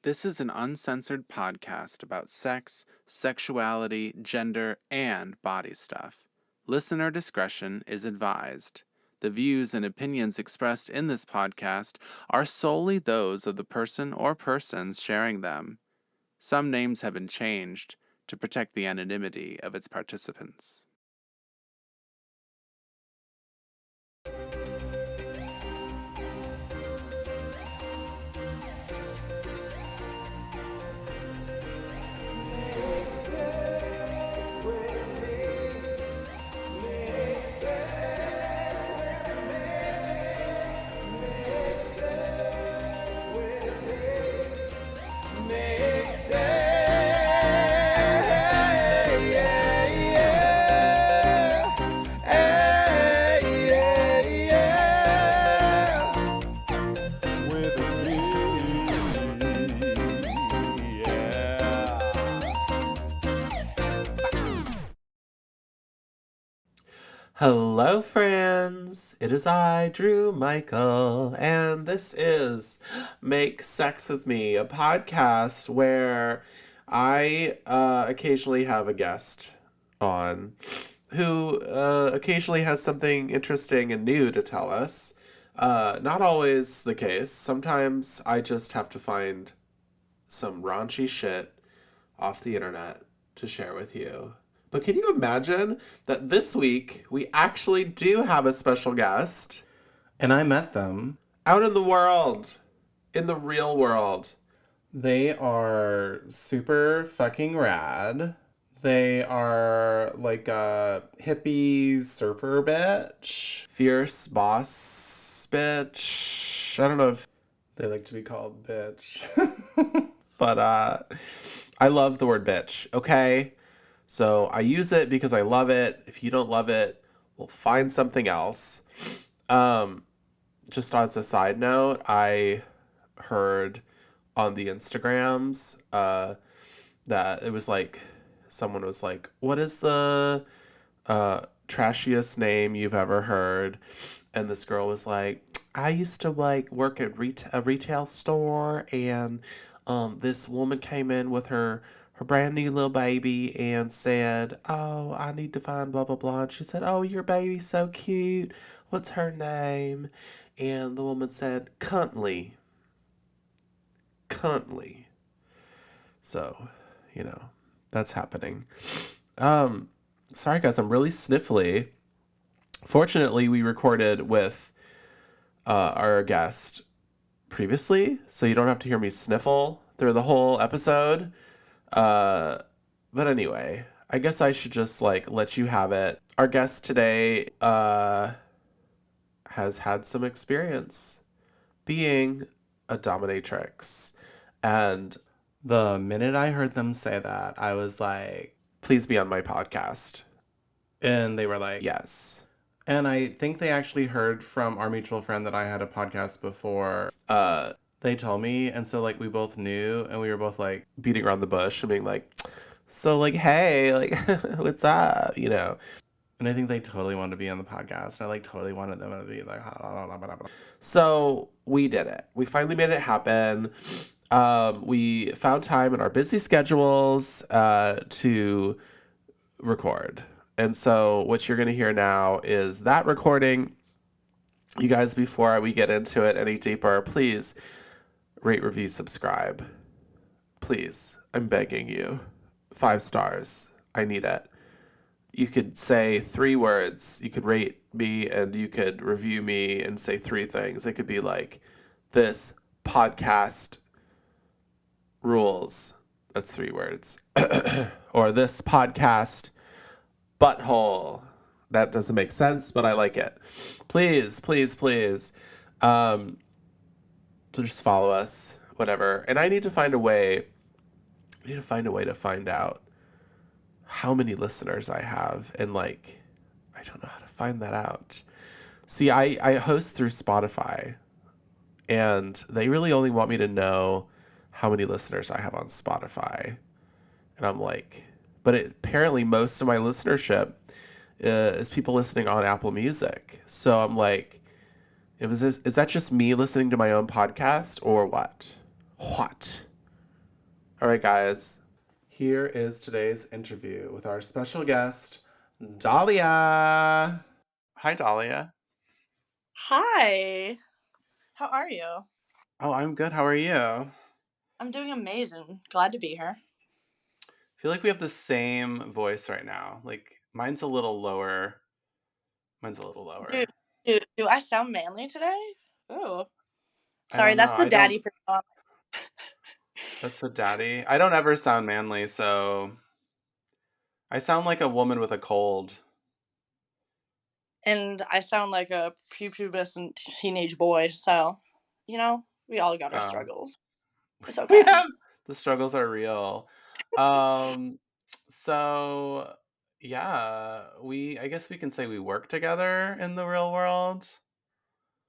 This is an uncensored podcast about sex, sexuality, gender, and body stuff. Listener discretion is advised. The views and opinions expressed in this podcast are solely those of the person or persons sharing them. Some names have been changed to protect the anonymity of its participants. Hello, friends. It is I, Drew Michael, and this is Make Sex With Me, a podcast where I occasionally have a guest on who occasionally has something interesting and new to tell us. Not always the case. Sometimes I just have to find some raunchy shit off the internet to share with you. But can you imagine that this week we actually do have a special guest And I met them. out in the world, in the real world? They are super fucking rad. They are like a hippie surfer bitch. Fierce boss bitch. I don't know if, They like to be called bitch. but I love the word bitch, okay? So I use it because I love it. If you don't love it, we'll find something else. Just as a side note, I heard on the Instagrams that it was like someone was like, "What is the trashiest name you've ever heard?" And this girl was like, "I used to like work at a retail store, and this woman came in with her brand new little baby and said, 'Oh, I need to find blah blah blah.' And she said, 'Oh, your baby's so cute. What's her name?' And the woman said, 'Cuntley.' Cuntley." So, that's happening. Sorry guys, I'm really sniffly. Fortunately, we recorded with our guest previously, so you don't have to hear me sniffle through the whole episode. But anyway, I guess I should just let you have it. Our guest today has had some experience being a dominatrix. And The minute I heard them say that, I was like, please be on my podcast. and they were like, Yes. And I think they actually heard from our mutual friend that I had a podcast before. They told me, and so like we both knew, and we were both like, Beating around the bush and being like, so like, hey, like, what's up? and I think they totally wanted to be on the podcast. And I like totally wanted them to be like, So we did it. We finally made it happen. We found time in our busy schedules to record. And so what you're going to hear now is that recording. You guys, before we get into it any deeper, please rate, review, subscribe. Please, I'm begging you. 5 stars. I need it. You could say 3 words. You could rate me and you could review me and say 3 things. It could be like, this podcast rules. That's 3 words. Or this podcast butthole. That doesn't make sense, but I like it. Please, please, please. Just follow us, whatever. And I need to find a way. To find out how many listeners I have. And I don't know how to find that out. See, I host through Spotify. And they really only want me to know how many listeners I have on Spotify. And I'm like, but apparently most of my listenership is people listening on Apple Music. So I'm like, is that just me listening to my own podcast or what? What? All right, guys. Here is today's interview with our special guest, Dahlia. Hi, Dahlia. Hi, how are you? Oh, I'm good. How are you? I I'm doing amazing. Glad to be here. feel like we have the same voice right now. Like, mine's a little lower. Mine's a little Do, lower. do I sound manly today? Ooh, I sorry, don't know. that's the I don't. daddy persona, That's the daddy. I don't ever sound manly, so I sound like a woman with a cold. and I sound like a prepubescent teenage boy. So, we all got our Oh, struggles. It's we okay. have the struggles are real. Um, so yeah, I guess we can say we work together in the real world,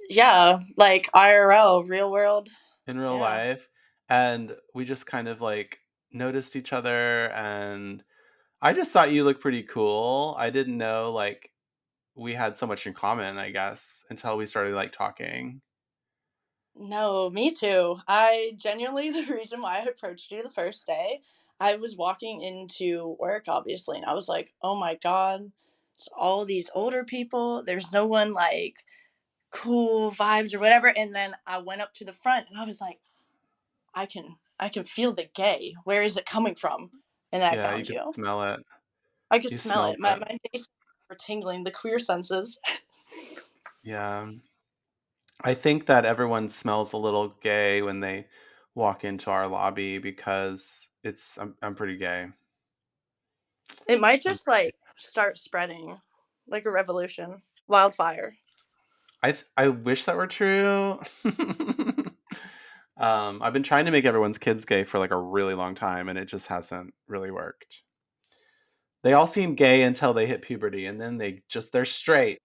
Yeah, like IRL, real world. in real Yeah. life, and we just kind of like noticed each other, and I just thought you looked pretty cool. I didn't know like we had so much in common, I guess, until we started like talking. No, me too. I genuinely, the reason why I approached you the first day, I was walking into work, obviously, and I was like, oh my God, it's all these older people. There's no one like cool vibes or whatever. And then I went up to the front and I was like, I can feel the gay. Where is it coming from? And I Yeah, you found could you. smell it. I could You smell smelled it. My it. my days were tingling, the queer senses. Yeah. I think that everyone smells a little gay when they walk into our lobby because I'm pretty gay. It might I'm, just like start spreading like a revolution. Wildfire. I wish that were true. I've been trying to make everyone's kids gay for like a really long time, and it just hasn't really worked. They all seem gay until they hit puberty, and then they're straight.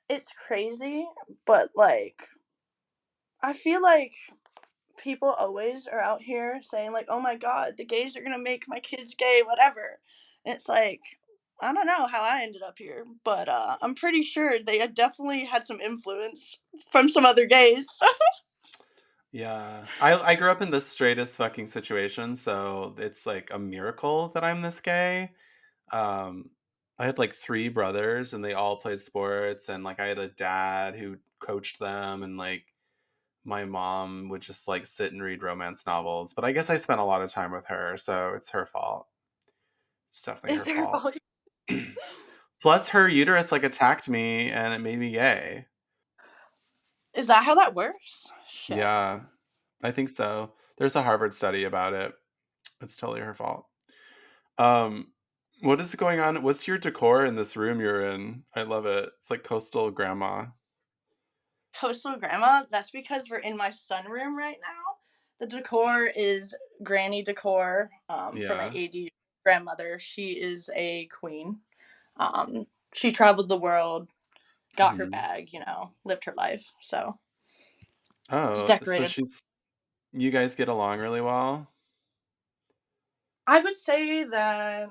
It's crazy, but like I feel like people always are out here saying like, "Oh my god, the gays are going to make my kids gay, whatever." And it's like I don't know how I ended up here, but I'm pretty sure they had definitely had some influence from some other gays. Yeah, I grew up in the straightest fucking situation, so it's like a miracle that I'm this gay. Um, I had like three brothers, and they all played sports, and like I had a dad who coached them, and like my mom would just like sit and read romance novels. But I guess I spent a lot of time with her, so it's her fault. It's definitely Is her there fault. Plus, her uterus like attacked me, and it made me gay. Is that how that works? Shit. Yeah, I think so. There's a Harvard study about it. It's totally her fault. Um, what is going on? What's your decor in this room you're in? I love it. It's like coastal grandma. Coastal grandma, that's because we're in my sunroom right now. The decor is granny decor from my Yeah. 80s grandmother. She is a queen. She traveled the world, got her Hmm. bag, lived her life. So it's Oh, so decorated. you guys get along really well? I would say that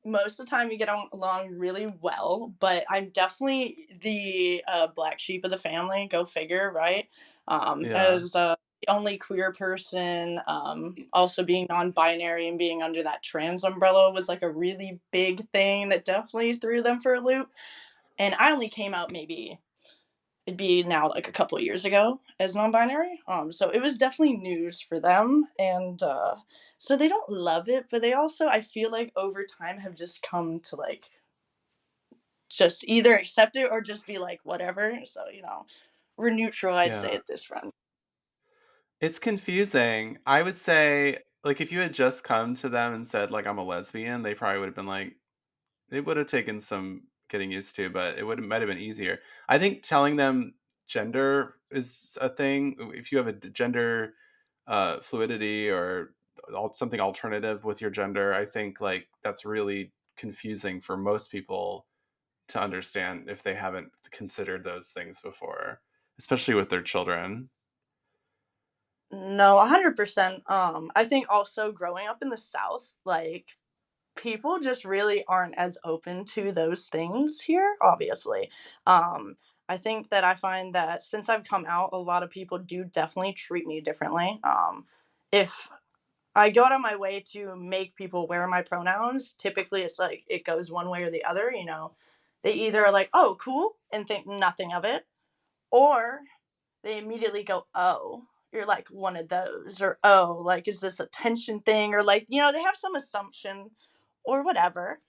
most of the time we get along really well, but I'm definitely the black sheep of the family. Go figure, right? Yeah. As the only queer person, also being non-binary and being under that trans umbrella was like a really big thing that definitely threw them for a loop. And I only came out maybe it'd be now like a couple of years ago as non-binary. So it was definitely news for them, and so they don't love it, but they also I feel like over time have just come to like just either accept it or just be like whatever. So we're neutral, I'd say Yeah. at this front. It's confusing. I would say like if you had just come to them and said like I'm a lesbian, they probably would have been like it would have taken some getting used to, but might have been easier. I think telling them gender is a thing. If you have a gender fluidity or something alternative with your gender, I think like that's really confusing for most people to understand if they haven't considered those things before, especially with their children. No, 100%. I think also growing up in the South, like people just really aren't as open to those things here, obviously. I think that I find that since I've come out, a lot of people do definitely treat me differently. If I go out of my way to make people wear my pronouns. Typically, it's like it goes one way or the other. They either are like, "Oh, cool," and think nothing of it, or they immediately go, "Oh, you're like one of those," or "Oh, like is this a tension thing?" Or like they have some assumption or whatever.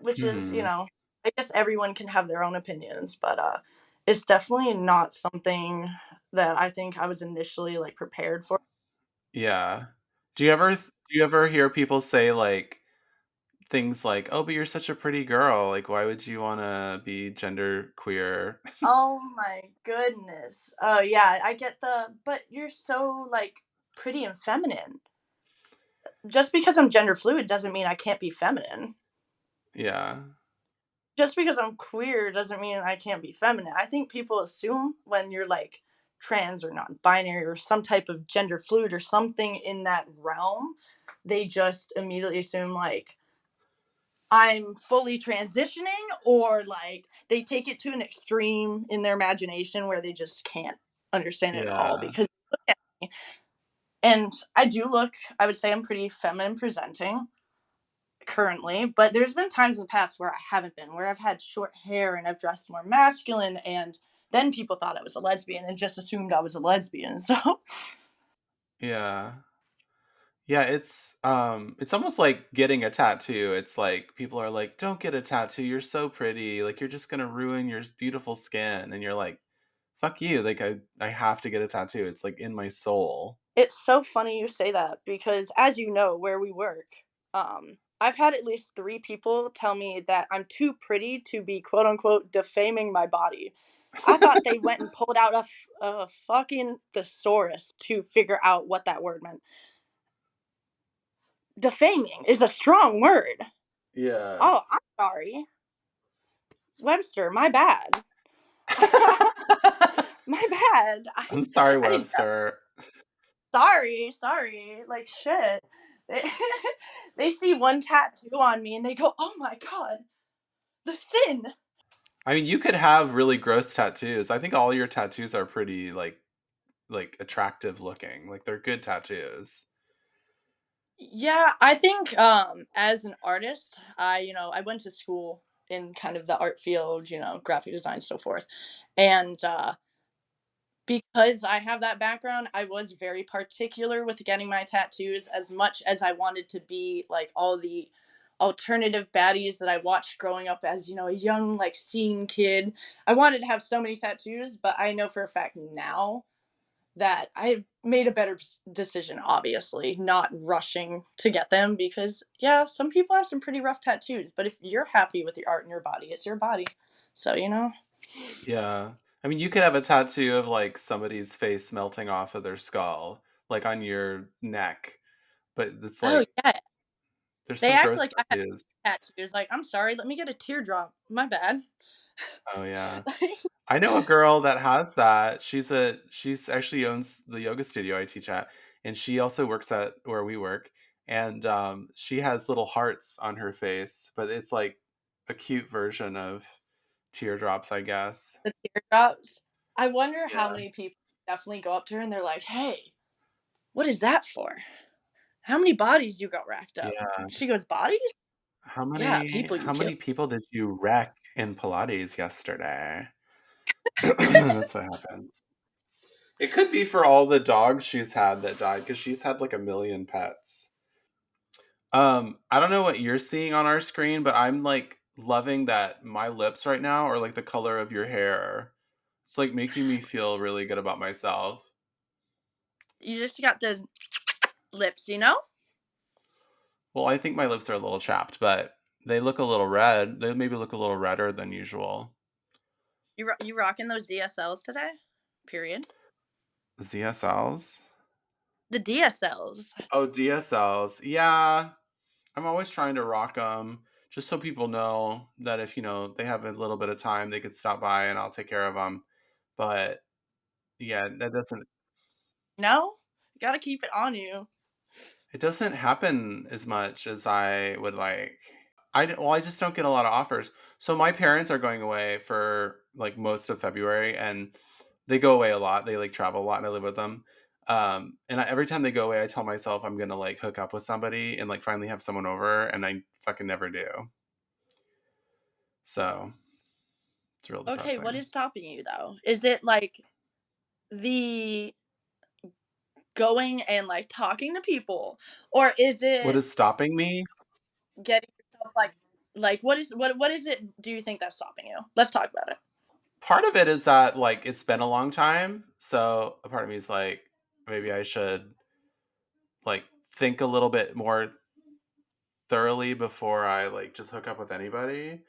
Which is Hmm. I guess everyone can have their own opinions, but it's definitely not something that I think I was initially like prepared for. Yeah. Do you ever hear people say like things like, "Oh, but you're such a pretty girl. Like, why would you want to be gender queer?" Oh my goodness. Oh yeah, I get but you're so like pretty and feminine. Just because I'm gender fluid doesn't mean I can't be feminine. Yeah. Just because I'm queer doesn't mean I can't be feminine. I think people assume when you're like trans or non-binary or some type of gender fluid or something in that realm, they just immediately assume like I'm fully transitioning, or like they take it to an extreme in their imagination where they just can't understand it at all Yeah. because and I do look, I would say I'm pretty feminine presenting currently, but there's been times in the past where I haven't been, where I've had short hair and I've dressed more masculine, and then people thought I was a lesbian and just assumed I was a lesbian. So Yeah. Yeah, it's almost like getting a tattoo. It's like people are like, "Don't get a tattoo. You're so pretty. Like you're just going to ruin your beautiful skin." And you're like, "Fuck you. Like I have to get a tattoo. It's like in my soul." it's so funny you say that because, as you know, where we work, I've had at least 3 people tell me that I'm too pretty to be quote unquote defaming my body. I thought they went and pulled out a fucking thesaurus to figure out what that word meant. Defaming is a strong word. Yeah. Oh, I'm sorry. Webster, my bad. My bad. I'm sorry, I didn't Webster. sorry. Like shit. They, they see one tattoo on me and they go, "Oh my god, the sin." I mean, you could have really gross tattoos. I think all your tattoos are pretty like attractive looking. Like they're good tattoos. Yeah, I think as an artist, I went to school in kind of the art field, graphic design, so forth. And because I have that background, I was very particular with getting my tattoos as much as I wanted to be like all the alternative baddies that I watched growing up as, a young, like, scene kid. I wanted to have so many tattoos, but I know for a fact now that I made a better decision, obviously, not rushing to get them because, yeah, some people have some pretty rough tattoos, but if you're happy with your art and your body, it's your body. So. Yeah. I mean, you could have a tattoo of like somebody's face melting off of their skull, like on your neck. But it's Oh, like yeah. there's They some act gross like I have tattoos. tattoos. Like, I'm sorry, let me get a teardrop. My bad. Oh yeah. I know a girl that has that. She's actually owns the yoga studio I teach at, and she also works at where we work. And she has little hearts on her face, but it's like a cute version of teardrops, I guess. The teardrops. I wonder how Yeah. many people definitely go up to her and they're like, "Hey, what is that for? How many bodies you got racked up?" Yeah. She goes, "Bodies? Yeah, people you How kill." many people did you wreck in Pilates yesterday? That's what happened. It could be for all the dogs she's had that died because she's had like a million pets. I don't know what you're seeing on our screen, but I'm like loving that my lips right now are like the color of your hair. It's like making me feel really good about myself. You just got those lips. Well, I think my lips are a little chapped, but they look a little red. They maybe look a little redder than usual. You rocking those DSLs today? Period. ZSLs? The DSLs. Oh, DSLs. Yeah, I'm always trying to rock them just so people know that if, they have a little bit of time, they could stop by and I'll take care of them. But yeah, No? You gotta keep it on you. it doesn't happen as much as I would like. I just don't get a lot of offers. So my parents are going away for like most of February and they go away a lot. They like travel a lot and I live with them. Every time they go away, I tell myself I'm gonna like hook up with somebody and like finally have someone over, and I fucking never do. So it's real Okay, what depressing. is stopping you though? Is it like the going and like talking to people, or is What it is stopping me? getting yourself like what is it? Do you think that's stopping you? Let's talk about it. Part of it is that like it's been a long time, so a part of me is like maybe I should like think a little bit more thoroughly before I like just hook up with anybody.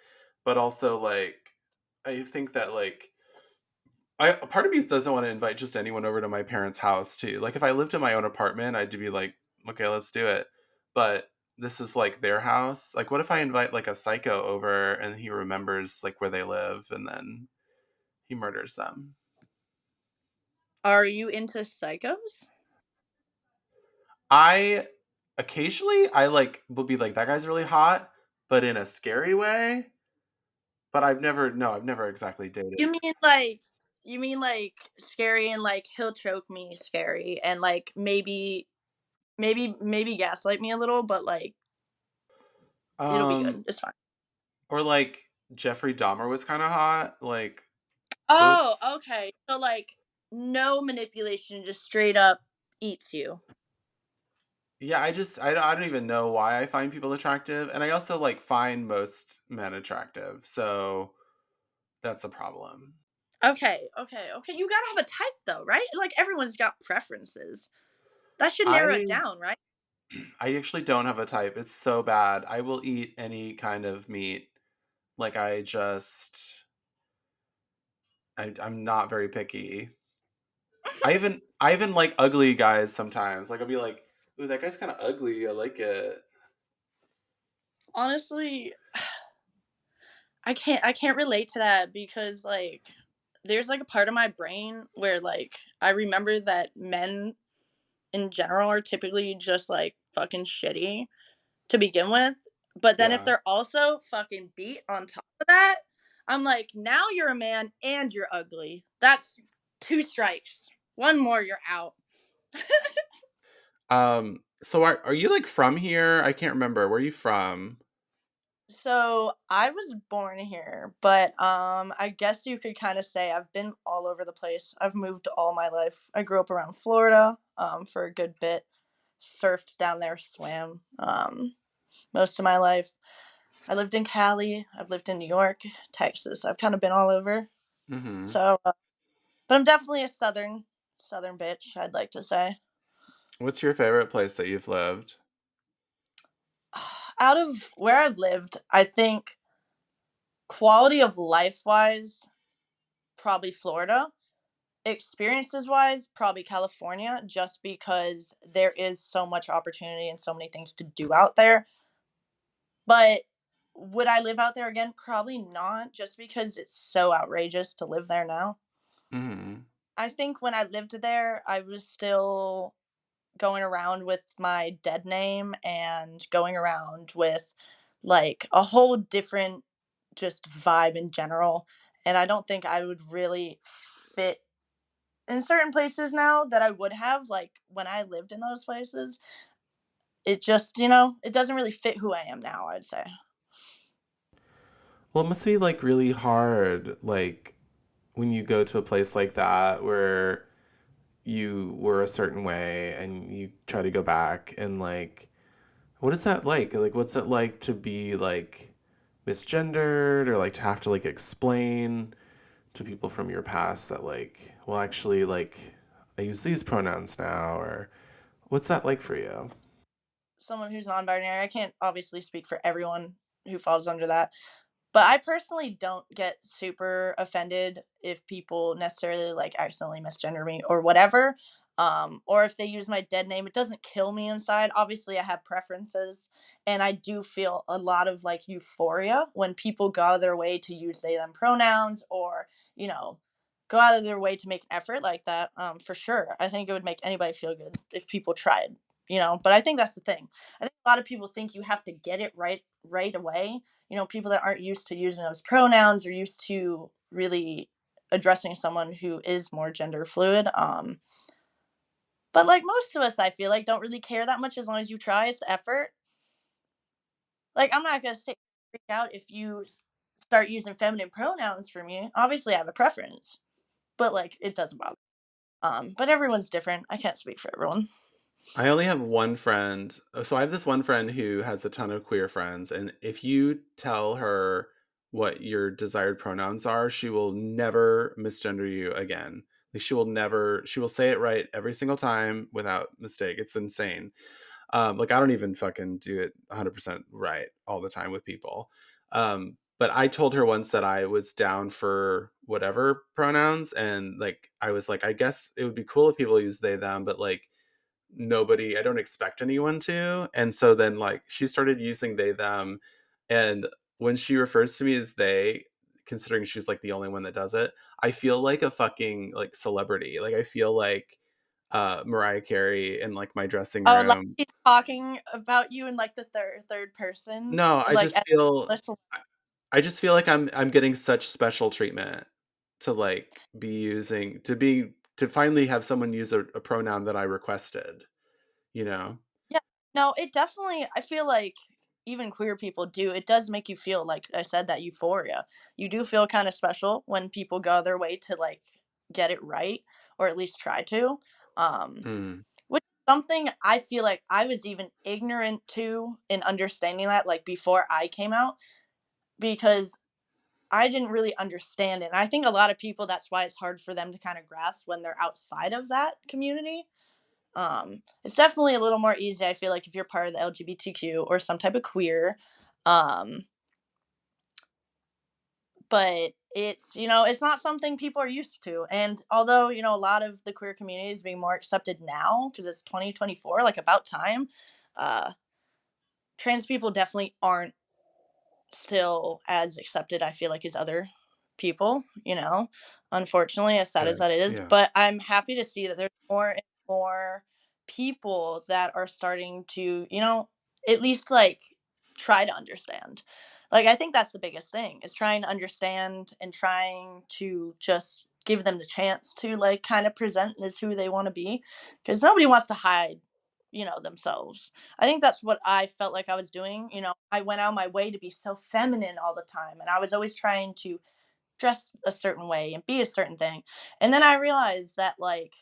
But also like I think that like a part of me doesn't want to invite just anyone over to my parents' house too. Like if I lived in my own apartment, I'd be like, okay, let's do it. But this is like their house. Like what if I invite like a psycho over and he remembers like where they live and then he murders them? Are you into psychos? I occasionally I like will be like that guy's really hot, but in a scary way. But I've never exactly dated. You mean like scary and like he'll choke me scary and like maybe gaslight me a little, but like it'll be Um good. It's fine. or like Jeffrey Dahmer was kind of hot. Like Oh, oops. okay. So like no manipulation, just straight up eats you. Yeah, I don't even know why I find people attractive, and I also like find most men attractive. So that's a problem. Okay, okay, okay. You gotta have a type though, right? Like everyone's got preferences. That should narrow it I down, right? I actually don't have a type. It's so bad. I will eat any kind of meat. Like I'm not very picky. I even like ugly guys sometimes. Like I'll be like, "Ooh, that guy's kind of ugly. I like it." Honestly, I can't relate to that because like there's like a part of my brain where like I remember that men in general are typically just like fucking shitty to begin with. But then if Yeah. they're also fucking beat on top of that, I'm like, now you're a man and you're ugly. That's two strikes. One more, you're out. So are you like from here? I can't remember. Where are you from? So I was born here, but I guess you could kind of say I've been all over the place. I've moved all my life. I grew up around Florida for a good bit. Surfed down there, swam most of my life. I lived in Cali. I've lived in New York, Texas. I've kind of been all over. Mm-hmm. So, but I'm definitely a southern bitch. I'd like to say. What's your favorite place that you've lived? Out of where I've lived, I think quality of life wise, probably Florida. Experiences wise, probably California, just because there is so much opportunity and so many things to do out there. But would I live out there again? Probably not, just because it's so outrageous to live there now. Mm-hmm. I think when I lived there, I was still going around with my dead name and going around with like a whole different just vibe in general. And I don't think I would really fit in certain places now that I would have like when I lived in those places. It just, it doesn't really fit who I am now, I'd say. Well, it must be like really hard, like when you go to a place like that where you were a certain way and you try to go back and like, what is that like? Like, what's it like to be like misgendered or like to have to like explain to people from your past that like, well, actually, like, I use these pronouns now, or what's that like for you? Someone who's non-binary, I can't obviously speak for everyone who falls under that. But I personally don't get super offended if people necessarily like accidentally misgender me or whatever. Or if they use my dead name, it doesn't kill me inside. Obviously, I have preferences, and I do feel a lot of like euphoria when people go out of their way to use they them pronouns or you know go out of their way to make an effort like that. For sure, I think it would make anybody feel good if people tried. But I think that's the thing. I think a lot of people think you have to get it right away. People that aren't used to using those pronouns or used to really addressing someone who is more gender fluid. But like most of us, I feel like don't really care that much as long as you try. It's the effort. Like I'm not gonna say freak out if you start using feminine pronouns for me. Obviously, I have a preference, but like it doesn't bother. But everyone's different. I can't speak for everyone. I only have one friend. So I have this one friend who has a ton of queer friends, and if you tell her what your desired pronouns are, she will never misgender you again. Like she will say it right every single time without mistake. It's insane. Like I don't even fucking do it 100% right all the time with people. But I told her once that I was down for whatever pronouns, and like I was like, I guess it would be cool if people use they them, but like nobody, I don't expect anyone to. And so then like she started using they them, and when she refers to me as they, considering she's like the only one that does it, I feel like a fucking like celebrity. Like I feel like Mariah Carey in like my dressing Oh, like room. he's talking about you in like the third person, No, like I just feel like I'm getting such special treatment to like be using to finally have someone use a pronoun that I requested, you know? yeah. No, it definitely. I feel like even queer people do. It does make you feel like I said that euphoria. You do feel kind of special when people go their way to like get it right or at least try to. Um, Mm. which is something I feel like I was even ignorant to in understanding that like before I came out because I didn't really understand it. And I think a lot of people that's why it's hard for them to kind of grasp when they're outside of that community. It's definitely a little more easy, I feel like, if you're part of the LGBTQ or some type of queer. Um, but it's, it's not something people are used to. And although, a lot of the queer community is being more accepted now because it's 2024, like about time, uh, trans people definitely aren't still as accepted, I feel like, as other people, unfortunately, as sad as Good. that is. Yeah. But I'm happy to see that there's more and more people that are starting to, at least like try to understand. Like, I think that's the biggest thing is trying to understand and trying to just give them the chance to like kind of present as who they want to be because nobody wants to hide themselves. I think that's what I felt like I was doing. I went out of my way to be so feminine all the time, and I was always trying to dress a certain way and be a certain thing. And then I realized that, like,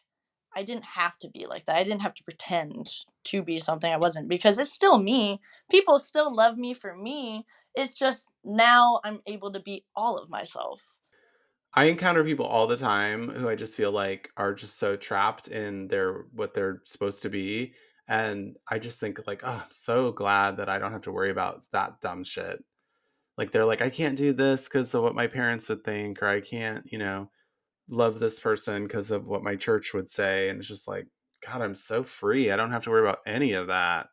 I didn't have to be like that. I didn't have to pretend to be something I wasn't because it's still me. People still love me for me. It's just now I'm able to be all of myself. I encounter people all the time who I just feel like are just so trapped in their what they're supposed to be. And I just think like, oh, I'm so glad that I don't have to worry about that dumb shit. Like they're like, I can't do this because of what my parents would think, or I can't, love this person because of what my church would say. And it's just like, God, I'm so free. I don't have to worry about any of that.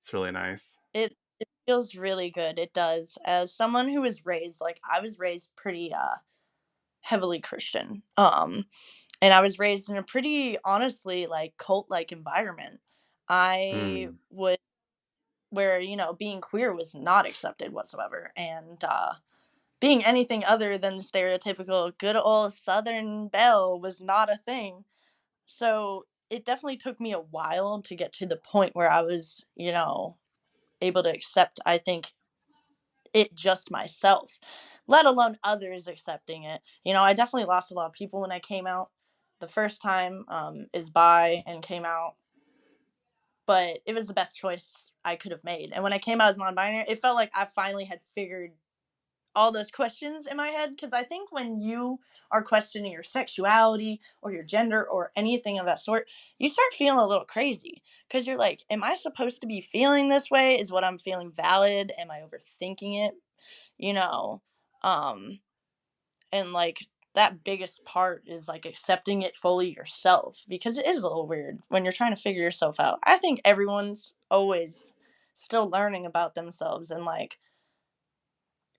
It's really nice. It feels really good. It does. As someone who was raised like I was raised pretty heavily Christian. And I was raised in a pretty honestly like cult like environment. I Mm. would where, being queer was not accepted whatsoever. And being anything other than the stereotypical good old Southern belle was not a thing. So it definitely took me a while to get to the point where I was, able to accept, I think, it just myself, let alone others accepting it. I definitely lost a lot of people when I came out. The first time is bi and came out, but it was the best choice I could have made. And when I came out as non-binary, it felt like I finally had figured all those questions in my head because I think when you are questioning your sexuality or your gender or anything of that sort, you start feeling a little crazy because you're like, am I supposed to be feeling this way? Is what I'm feeling valid? Am I overthinking it? You know, um, and like that biggest part is like accepting it fully yourself because it is a little weird when you're trying to figure yourself out. I think everyone's always still learning about themselves and like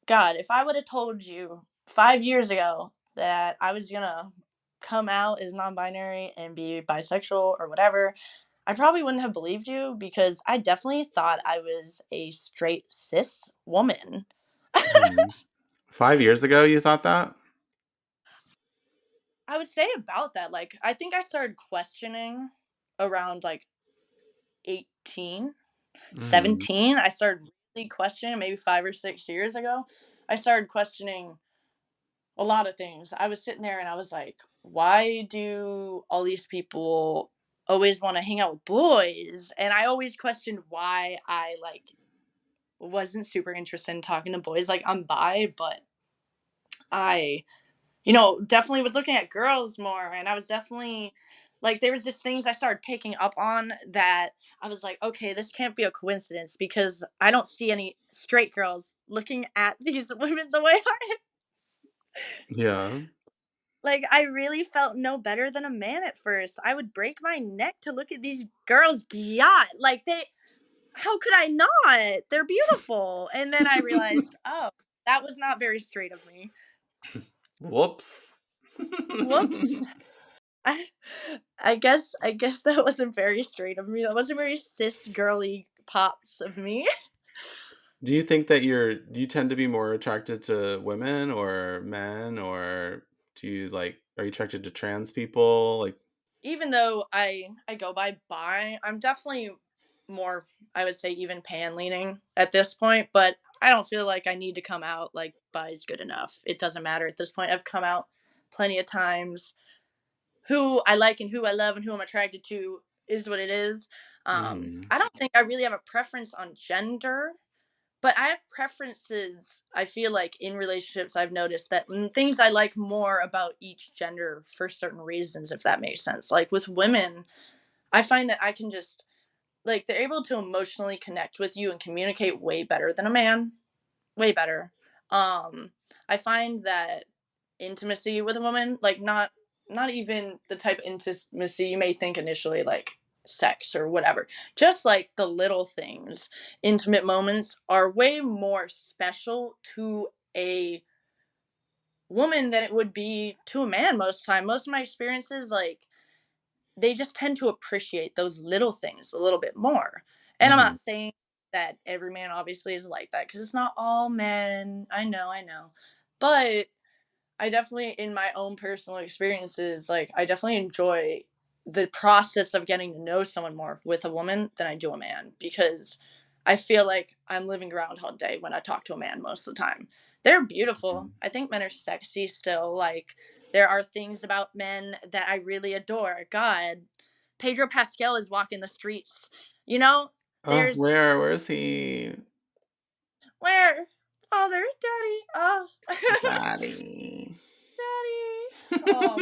God, if I would have told you 5 years ago that I was gonna come out as non-binary and be bisexual or whatever, I probably wouldn't have believed you because I definitely thought I was a straight cis woman. Mhm. 5 years ago, you thought that? I would say about that, like I think I started questioning. around like 18, Mm. 17, I started really questioning, maybe 5 or 6 years ago. I started questioning a lot of things. I was sitting there and I was like, why do all these people always want to hang out with boys? And I always questioned why I like wasn't super interested in talking to boys. Like I'm bi, but I, definitely was looking at girls more, and I was definitely like there was just things I started picking up on that I was like, okay, this can't be a coincidence because I don't see any straight girls looking at these women the way I Yeah. like I really felt no better than a man at first. I would break my neck to look at these girls yacht. Like they how could I not? They're beautiful. And then I realized, oh, that was not very straight of me. Whoops. Whoops. I, I guess that wasn't very straight of me. That wasn't very cis girly pops of me. Do you think that do you tend to be more attracted to women or men, or are you attracted to trans people? Like, Even though I go by bi, I'm definitely more, I would say, even pan leaning at this point, but I don't feel like I need to come out like bi is good enough. It doesn't matter at this point. I've come out plenty of times. Who I like and who I love and who I'm attracted to is what it is. mm, I don't think I really have a preference on gender, but I have preferences. I feel like in relationships, I've noticed that things I like more about each gender for certain reasons, if that makes sense. Like with women, I find that I can just, like, they're able to emotionally connect with you and communicate way better than a man. Way better. I find that intimacy with a woman, like not even the type of intimacy you may think initially, like sex or whatever. Just like the little things, intimate moments are way more special to a woman than it would be to a man most of the time. Most of my experiences, like they just tend to appreciate those little things a little bit more. And I'm mhm. not saying that every man obviously is like that because it's not all men. I know. But I definitely, in my own personal experiences, like I definitely enjoy the process of getting to know someone more with a woman than I do a man because I feel like I'm living Groundhog Day when I talk to a man most of the time. They're beautiful. I think men are sexy still. Like there are things about men that I really adore. God, Pedro Pascal is walking the streets. You know, there's Where is he? where father, daddy, Baddie. daddy. So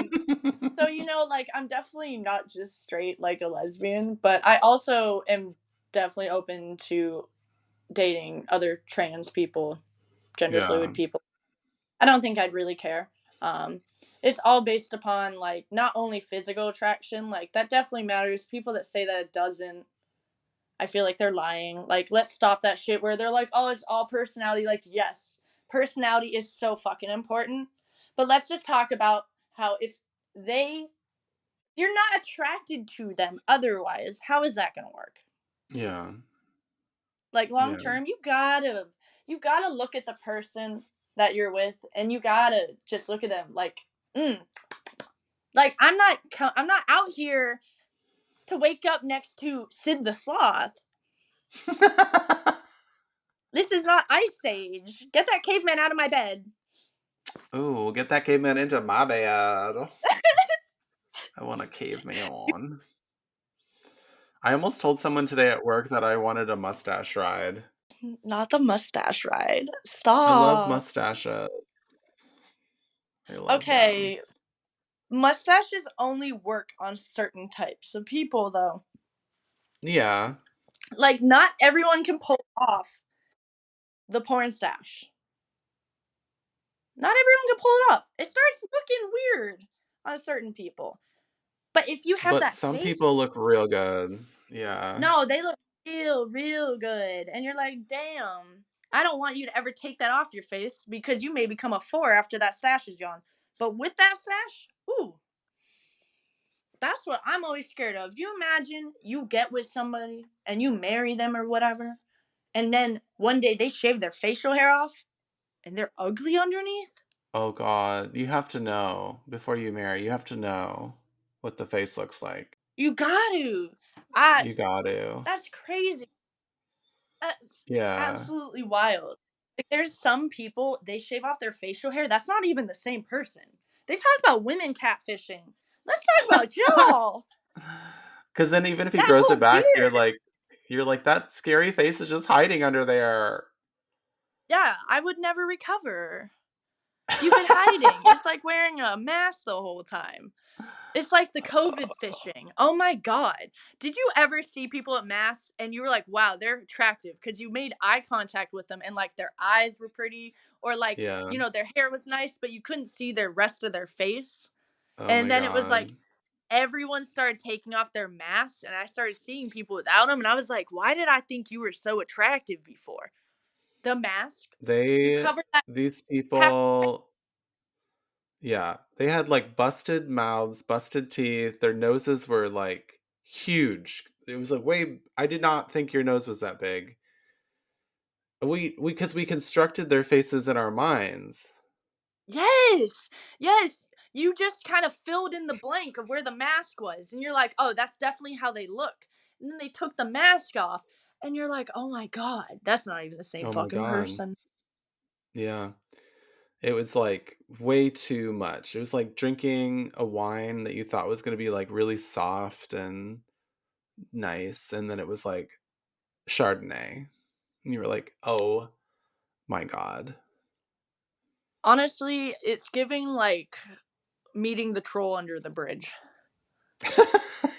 like I'm definitely not just straight like a lesbian, but I also am definitely open to dating other trans people, gender Yeah. fluid people. I don't think I'd really care. Um, it's all based upon like not only physical attraction, like that definitely matters. People that say that it doesn't, I feel like they're lying. Like let's stop that shit where they're like, "Oh, it's all personality." Like, yes, personality is so fucking important. But let's just talk about how if they you're not attracted to them otherwise, how is that going to work? Yeah. Like long Yeah. term, you got to look at the person that you're with and you got to just look at them like mm, like I'm not out here to wake up next to Sid the Sloth. This is not Ice Age. Get that caveman out of my bed. Ooh, get that caveman into my bed. I want a caveman. I almost told someone today at work that I wanted a mustache ride. Not the mustache ride. I love Stop. mustaches. I love them. Okay, mustaches only work on certain types of people though. Yeah. Like not everyone can pull off the porn stash. Not everyone can pull it off. It starts looking weird on certain people. But if you have But that some people face, look real good. Yeah. no, they look real good. And you're like, damn, I don't want you to ever take that off your face because you may become a four after that stash is gone. But with that stash, ooh, that's what I'm always scared of. Do you imagine you get with somebody and you marry them or whatever, and then one day they shave their facial hair off and they're ugly underneath? Oh God. You have to know before you marry. You have to know what the face looks like. You got to. I You got to. That's crazy. That's Yeah. absolutely wild. Like, there's some people, they shave off their facial hair. That's not even the same person. They talk about women catfishing. Let's talk about y'all. Because then even if he That grows it whole back, beard. you're like, that scary face is just hiding under there. Yeah, I would never recover. You've been hiding. It's like wearing a mask the whole time. It's like the COVID fishing. Oh my god. Did you ever see people at mass and you were like, wow, they're attractive because you made eye contact with them and like their eyes were pretty or like, Yeah. their hair was nice, but you couldn't see the rest of their face. Oh And my then it was like God. everyone started taking off their masks and I started seeing people without them and I was like, why did I think you were so attractive before? The mask, you They, covered that these half. people, yeah, they had like busted mouths, busted teeth. Their noses were like huge. It was like I did not think your nose was that big. Because we constructed their faces in our minds. Yes. Yes. You just kind of filled in the blank of where the mask was. And you're like, oh, that's definitely how they look. And then they took the mask off. And you're like, oh my God, that's not even the same Oh my fucking God. person. Yeah. It was like way too much. It was like drinking a wine that you thought was going to be like really soft and nice. And then it was like Chardonnay. And you were like, oh my God. Honestly, it's giving like meeting the troll under the bridge.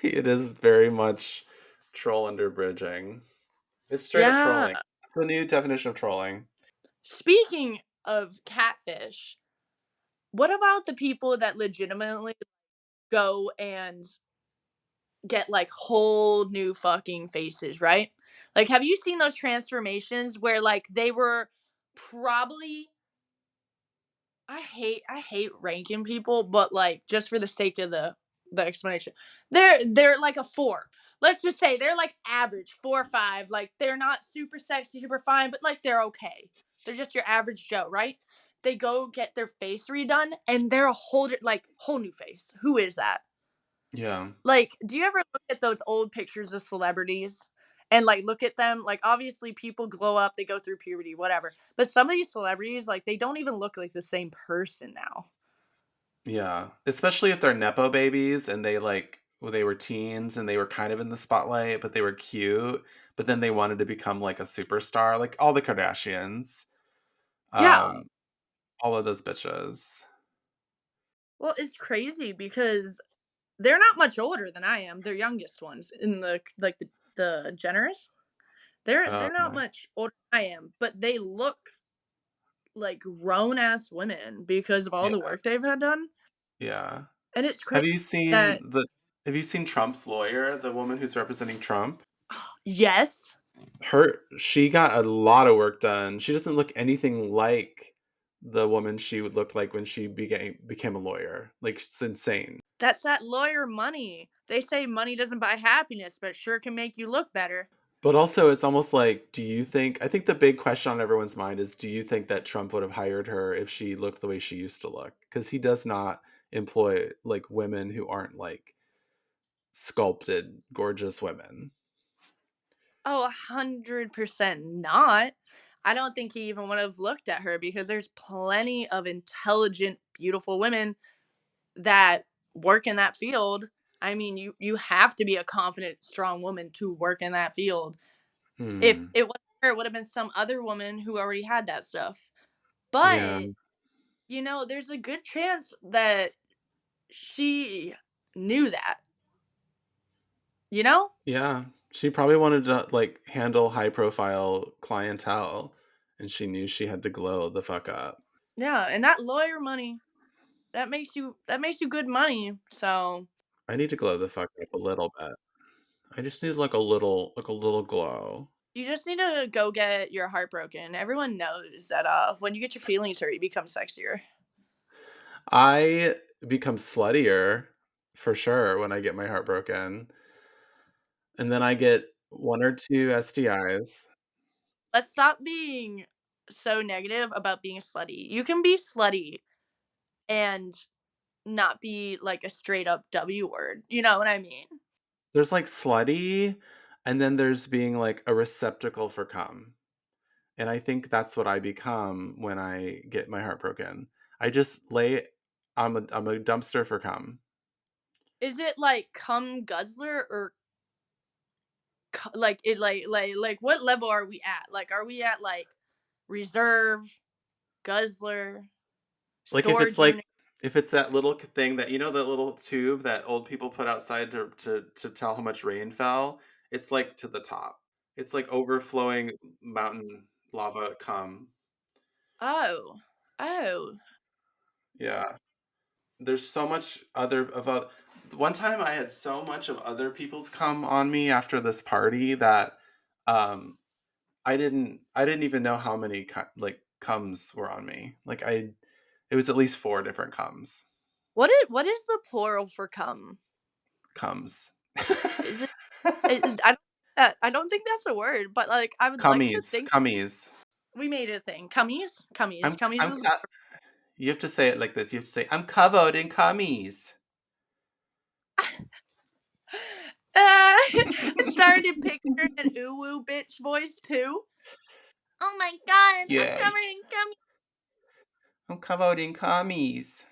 It is very much troll under bridging. It's straight up Yeah. trolling. It's the new definition of trolling. Speaking of catfish, what about the people that legitimately go and get like whole new fucking faces, right? Like, have you seen those transformations where like they were probably I hate ranking people, but like just for the sake of the explanation, they're like a 4. Let's just say they're like average 4 or 5. Like they're not super sexy, super fine, but like they're okay. They're just your average Joe, right? They go get their face redone, and they're a whole new face. Who is that? Yeah. Like, do you ever look at those old pictures of celebrities and like look at them? Like, obviously, people glow up, they go through puberty, whatever. But some of these celebrities, like, they don't even look like the same person now. Yeah. Especially if they're Nepo babies and they were teens and they were kind of in the spotlight, but they were cute. But then they wanted to become like a superstar, like all the Kardashians. Yeah. Um, all of those bitches. Well, it's crazy because they're not much older than I am. They're youngest ones in the Jenners. They're not Okay. much older than I am, but they look like grown ass women because of all the Yeah. work they've had done. Yeah. And it's Have crazy you seen that the have you seen Trump's lawyer, the woman who's representing Trump? yes, She got a lot of work done. She doesn't look anything like the woman she would look like when she became a lawyer. Like it's insane. that's that lawyer money. They say money doesn't buy happiness, but it sure can make you look better. But also it's almost like, I think the big question on everyone's mind is, do you think that Trump would have hired her if she looked the way she used to look? Because he does not employ like women who aren't like sculpted, gorgeous women. Oh, 100% not. I don't think he even would have looked at her because there's plenty of intelligent, beautiful women that work in that field. I mean, you have to be a confident, strong woman to work in that field. If Hmm. it wasn't her, it would have been some other woman who already had that stuff. Yeah. But, there's a good chance that she knew that, you know? Yeah, she probably wanted to like handle high profile clientele and she knew she had to glow the fuck up. Yeah, and that lawyer money, that makes you good money. So I need to glow the fuck up a little bit. I just need like a little glow. you just need to go get your heart broken. Everyone knows that when you get your feelings hurt, you become sexier. I become sluttier for sure when I get my heart broken. And then I get one or two STIs. Let's stop being so negative about being slutty. You can be slutty and not be like a straight up W word. You know what I mean? There's like slutty, and then there's being like a receptacle for cum. And I think that's what I become when I get my heart broken. I just lay I'm a dumpster for cum. Is it like cum guzzler or like it like what level are we at? Like are we at like reserve, guzzler, Like if it's storage unit? that little thing that the little tube that old people put outside to tell how much rain fell, it's like to the top. It's like overflowing mountain lava cum. Oh. Oh. Yeah. There's so much other of a one time I had so much of other people's cum on me after this party that um I didn't even know how many like cums were on me. Like it was at least four different cums. What is the plural for cum? Cums. Is it I don't think that's a word, but like I would like to Cummies. think Cummies. we made it a thing. Cummies? Cummies. Cummies I'm is you have to say it like this. You have to say I'm covered in cummies. I started picturing an uwu bitch voice too. Oh my god, I'm Yeah. covered in gummies. I'm covered in cummies.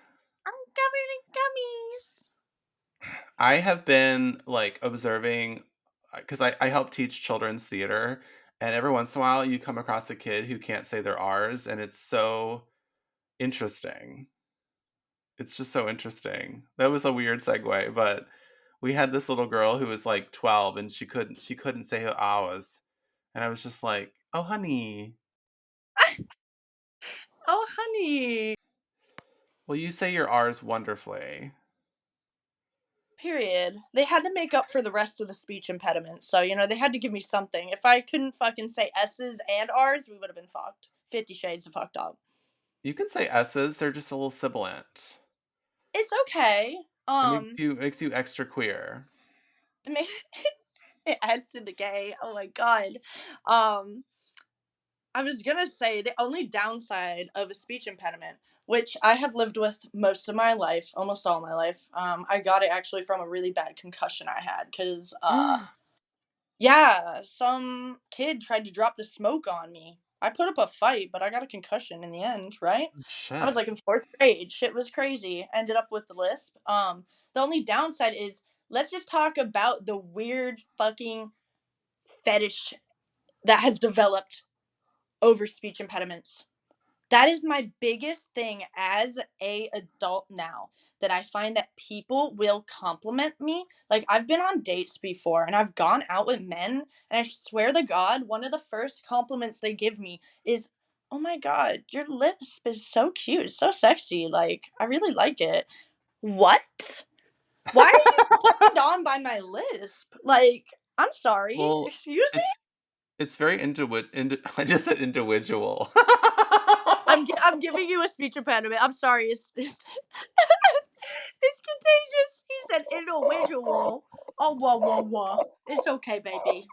I'm covered in gummies. I have been like observing because I help teach children's theater, and every once in a while you come across a kid who can't say their R's, and it's so interesting. It's just so interesting. That was a weird segue, but we had this little girl who was like 12 and she couldn't say her R's. And I was just like, "Oh, honey, Oh honey. well you say your R's wonderfully." Period. They had to make up for the rest of the speech impediment, so they had to give me something. If I couldn't fucking say S's and R's, we would have been fucked. 50 Shades of fucked up. You can say S's, they're just a little sibilant. It's okay. It makes you extra queer. It makes it adds to the gay. Oh my god. Um, I was gonna say the only downside of a speech impediment, which I have lived with most of my life, almost all my life. I got it actually from a really bad concussion I had because yeah, some kid tried to drop the smoke on me. I put up a fight, but I got a concussion in the end, right? I was Shit. like in fourth grade. Shit was crazy. Ended up with the lisp. The only downside is let's just talk about the weird fucking fetish that has developed over speech impediments. That is my biggest thing as a adult now, that I find that people will compliment me. Like I've been on dates before and I've gone out with men and I swear to god one of the first compliments they give me is, "Oh my god, your lisp is so cute, so sexy. Like I really like it." What? Why are you turned on by my lisp? Like, I'm sorry. Well, Excuse me? it's very I just said individual. I'm giving you a speech impediment. I'm sorry. It's contagious. He said individual. Oh, whoa, whoa, whoa. It's okay, baby.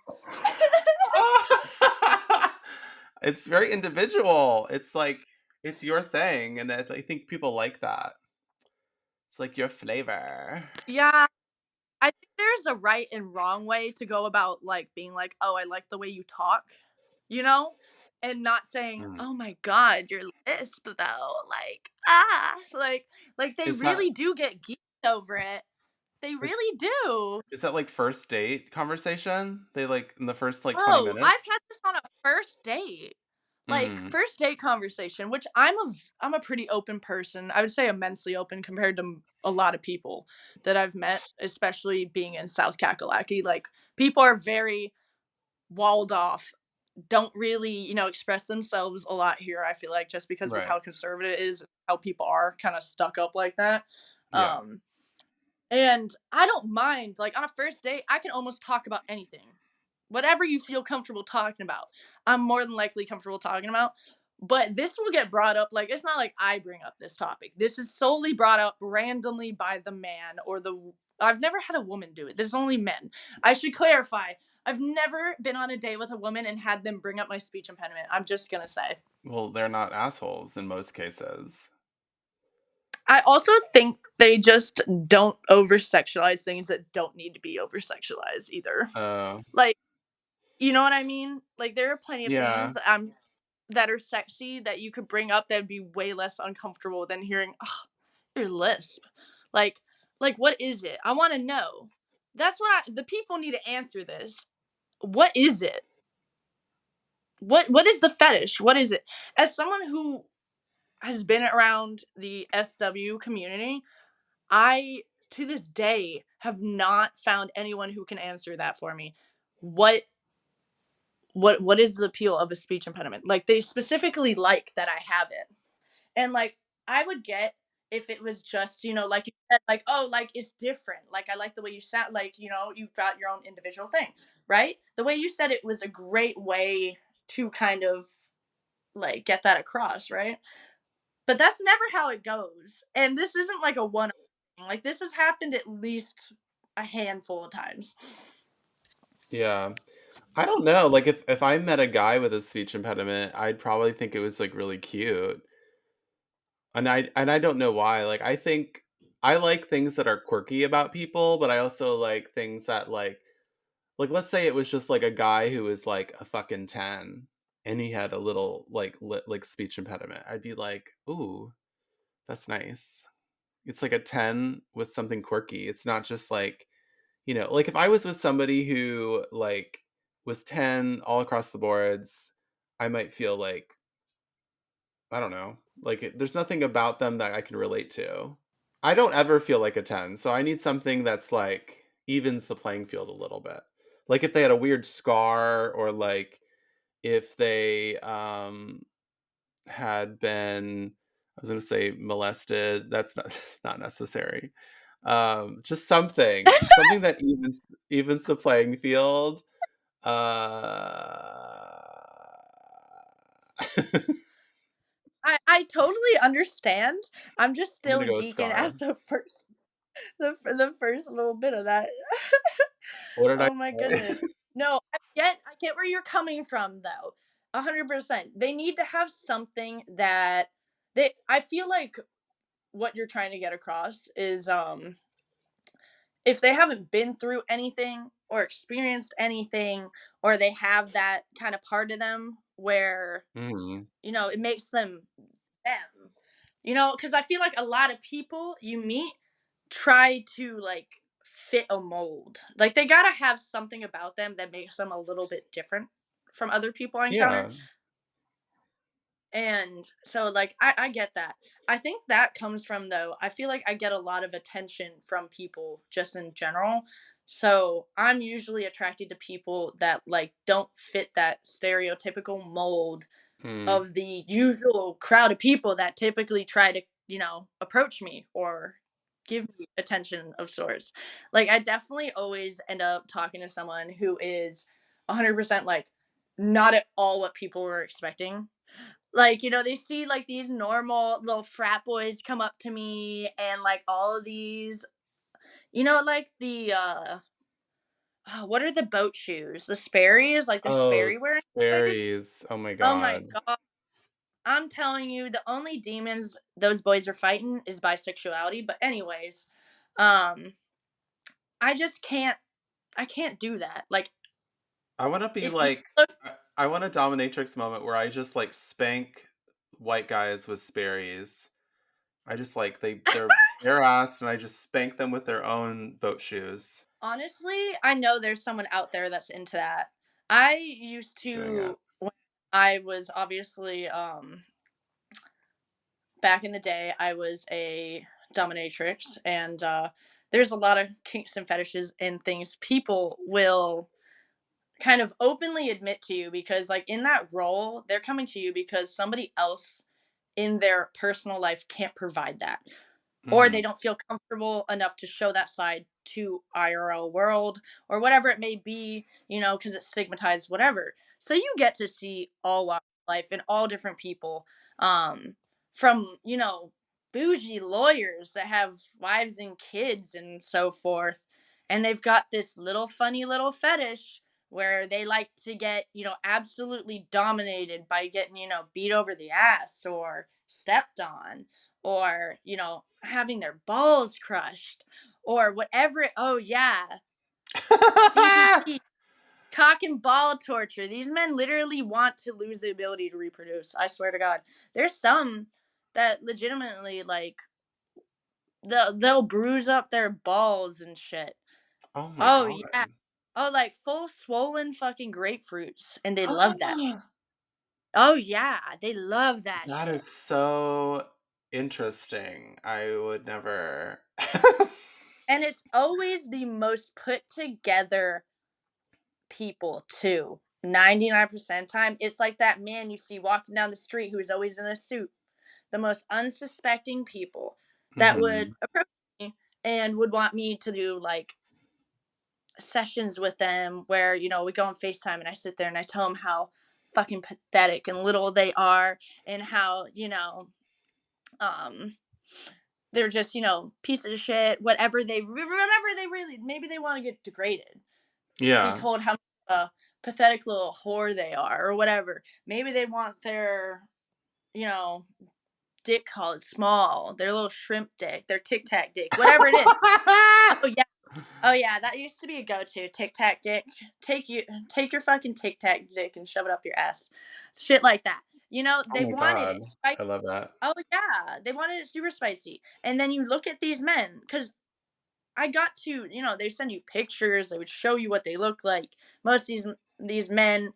It's very individual. It's like it's your thing, and I think people like that. It's like your flavor. Yeah, I think there's a right and wrong way to go about like being like, "Oh, I like the way you talk," you know, and not saying, Mm. "Oh my god, your lisp though." Like they Is that really do get geeked over it. They is really do. is that like first date conversation? They like in the first like 20 Oh, I've minutes? had this on a first date. Like Mm, first date conversation, which I'm a pretty open person. I would say immensely open compared to a lot of people that I've met, especially being in South Kakalaki. Like people are very walled off, don't really, express themselves a lot here, I feel like just because of right. how conservative it is, how people are kind of stuck up like that. Yeah. Um and I don't mind, like, on a first date, I can almost talk about anything. Whatever you feel comfortable talking about, I'm more than likely comfortable talking about. But this will get brought up, like, it's not like I bring up this topic. This is solely brought up randomly by the man or the. I've never had a woman do it. This is only men. I should clarify. I've never been on a date with a woman and had them bring up my speech impediment. I'm just gonna say. Well, they're not assholes in most cases. I also think they just don't over sexualize things that don't need to be over sexualized either. Oh, Like, you know what I mean? Like, there are plenty of yeah, things that are sexy that you could bring up that'd be way less uncomfortable than hearing, oh, your lisp. Like, what is it? I want to know. That's why the people need to answer this. What is it? What is the fetish? What is it? As someone who has been around the SW community, I to this day have not found anyone who can answer that for me. What what is the appeal of a speech impediment? Like, they specifically like that I have it. And like, I would get if it was just, like you said, like, oh, like, it's different. Like, I like the way you sound, like, you've got your own individual thing, right? The way you said it was a great way to kind of like get that across, right? But that's never how it goes. And this isn't like a one thing. Like, this has happened at least a handful of times. yeah. I don't know. Like if I met a guy with a speech impediment, I'd probably think it was like really cute. And I don't know why. Like I think I like things that are quirky about people, but I also like things that like let's say it was just like a guy who was like a fucking 10 and he had a little like speech impediment. I'd be like, "Ooh, that's nice." It's like a 10 with something quirky. It's not just like, like if I was with somebody who like was 10 all across the boards, I might feel like I don't know, like there's nothing about them that I can relate to. I don't ever feel like a 10, so I need something that's like evens the playing field a little bit. Like if they had a weird scar or like if they had been I was going to say molested, that's not that's not necessary. Just something that evens the playing field. Uh I totally understand. I'm just I'm still gonna go with geeking scar. at the first little bit of that. What did I Oh my say? goodness. No, I get where you're coming from though. 100%. They need to have something that I feel like what you're trying to get across is if they haven't been through anything or experienced anything, or they have that kind of part of them where Mhm. it makes them, because I feel like a lot of people you meet try to like fit a mold. Like, they gotta have something about them that makes them a little bit different from other people I encounter. Yeah. And so, like, I get that. I think that comes from, though, I feel like I get a lot of attention from people just in general. So I'm usually attracted to people that like don't fit that stereotypical mold Mm. of the usual crowd of people that typically try to, approach me or give me attention of sorts. Like, I definitely always end up talking to someone who is 100% like not at all what people were expecting. Like, they see like these normal little frat boys come up to me and like all of these, like the what are the boat shoes? The Sperry's, like the Oh, Sperry wearing boys. Sperry's. Oh my Oh my god. god. I'm telling you, the only demons those boys are fighting is bisexuality. But anyways, um, I just I can't do that. Like, I wanna be if you like look, I want a dominatrix moment where I just, like, spank white guys with Sperry's. I just, like they're bare ass, and I just spank them with their own boat shoes honestly, I know there's someone out there that's into that. I used doing it. to when I was obviously back in the day, I was a dominatrix, and there's a lot of kinks and fetishes and things people will kind of openly admit to you, because like in that role they're coming to you because somebody else in their personal life can't provide that, or they Mhm. don't feel comfortable enough to show that side to IRL world or whatever it may be, because it's stigmatized, whatever. So you get to see all walks of life and all different people, from bougie lawyers that have wives and kids and so forth, and they've got this little funny little fetish where they like to get absolutely dominated by getting beat over the ass or stepped on, or, having their balls crushed or whatever. Oh, yeah. CBT, cock and ball torture. These men literally want to lose the ability to reproduce. I swear to God. There's some that legitimately, like, they'll bruise up their balls and shit. Oh my Oh, god. yeah. Oh, like full swollen fucking grapefruits, and they love that shit. Oh, yeah, they love that That shit. is so interesting. I would never. And it's always the most put together people, too. 99% time, it's like that man you see walking down the street who's always in a suit. The most unsuspecting people that would Mhm. approach me and would want me to do, like, sessions with them where, we go on FaceTime and I sit there and I tell them how fucking pathetic and little they are, and how, um they're just, pieces of shit, whatever they really, maybe they want to get degraded, be Yeah. told how pathetic little whore they are or whatever. Maybe they want their, you know, dick called small, their little shrimp dick, their tic tac dick, whatever it is. Oh yeah. Oh yeah, that used to be a go-to. Tic Tac dick. Take your fucking Tic Tac dick and shove it up your ass. Shit like that. Oh They my wanted god. it spicy. I love that. Oh yeah, they wanted it super spicy. And then you look at these men, because I got to, they send you pictures. They would show you what they look like. Most of these men,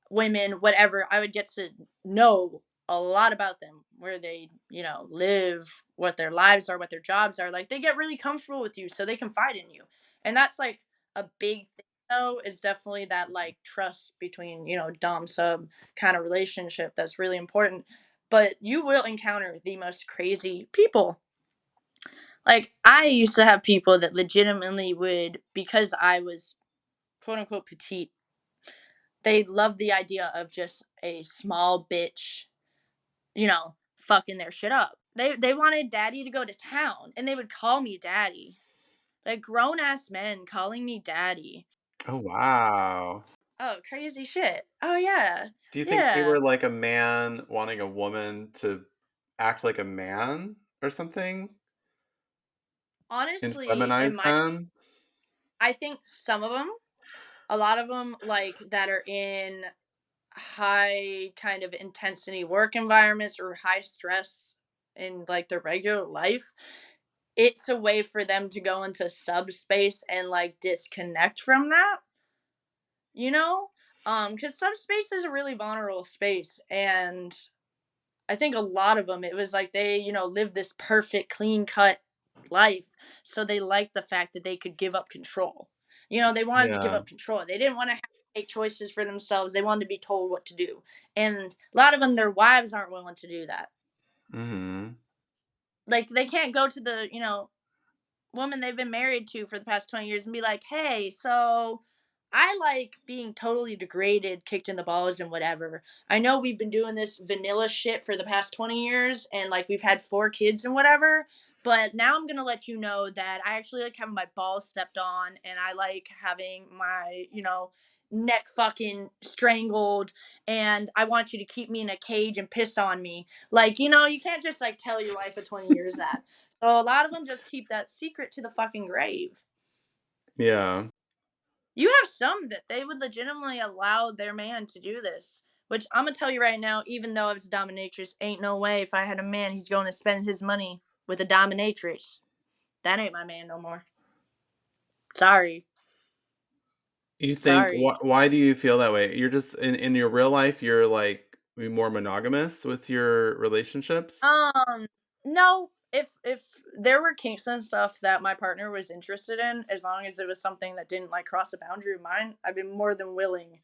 women, whatever, I would get to know a lot about them, where they, live, what their lives are, what their jobs are. Like, they get really comfortable with you so they confide in you. And that's like a big thing, though, is definitely that, like, trust between, dom sub kind of relationship. That's really important. But you will encounter the most crazy people. Like, I used to have people that legitimately would, because I was quote unquote petite, they loved the idea of just a small bitch, fucking their shit up. They wanted daddy to go to town, and they would call me daddy. Like, grown ass men calling me daddy. Oh wow. Oh, crazy shit. Oh yeah. Do you think they Yeah. were like a man wanting a woman to act like a man or something? And Honestly, feminize them? I think some of them, a lot of them, like, that are in high kind of intensity work environments or high stress in, like, their regular life, it's a way for them to go into subspace and, like, disconnect from that, you know? Because subspace is a really vulnerable space, and I think a lot of them, it was like they, lived this perfect, clean cut life. So they liked the fact that they could give up control. They wanted to give Yeah. up control. They didn't want to have to make choices for themselves. They wanted to be told what to do. And a lot of them, their wives aren't willing to do that. Mhm. Like, they can't go to the, woman they've been married to for the past 20 years and be like, hey, so I like being totally degraded, kicked in the balls, and whatever. I know we've been doing this vanilla shit for the past 20 years, and, like, we've had 4 kids and whatever. But now I'm going to let you know that I actually like having my balls stepped on, and I like having my, neck fucking strangled, and I want you to keep me in a cage and piss on me. Like, you can't just, like, tell your wife of 20 years that. So a lot of them just keep that secret to the fucking grave. Yeah. You have some that they would legitimately allow their man to do this. Which I'm gonna tell you right now, even though I was a dominatrix, ain't no way if I had a man he's going to spend his money with a dominatrix. That ain't my man no more. Sorry. You think Sorry. why do you feel that way? You're just in your real life, you're like more monogamous with your relationships? Um no, if there were kinks and stuff that my partner was interested in, as long as it was something that didn't, like, cross a boundary of mine, I'd be more than willing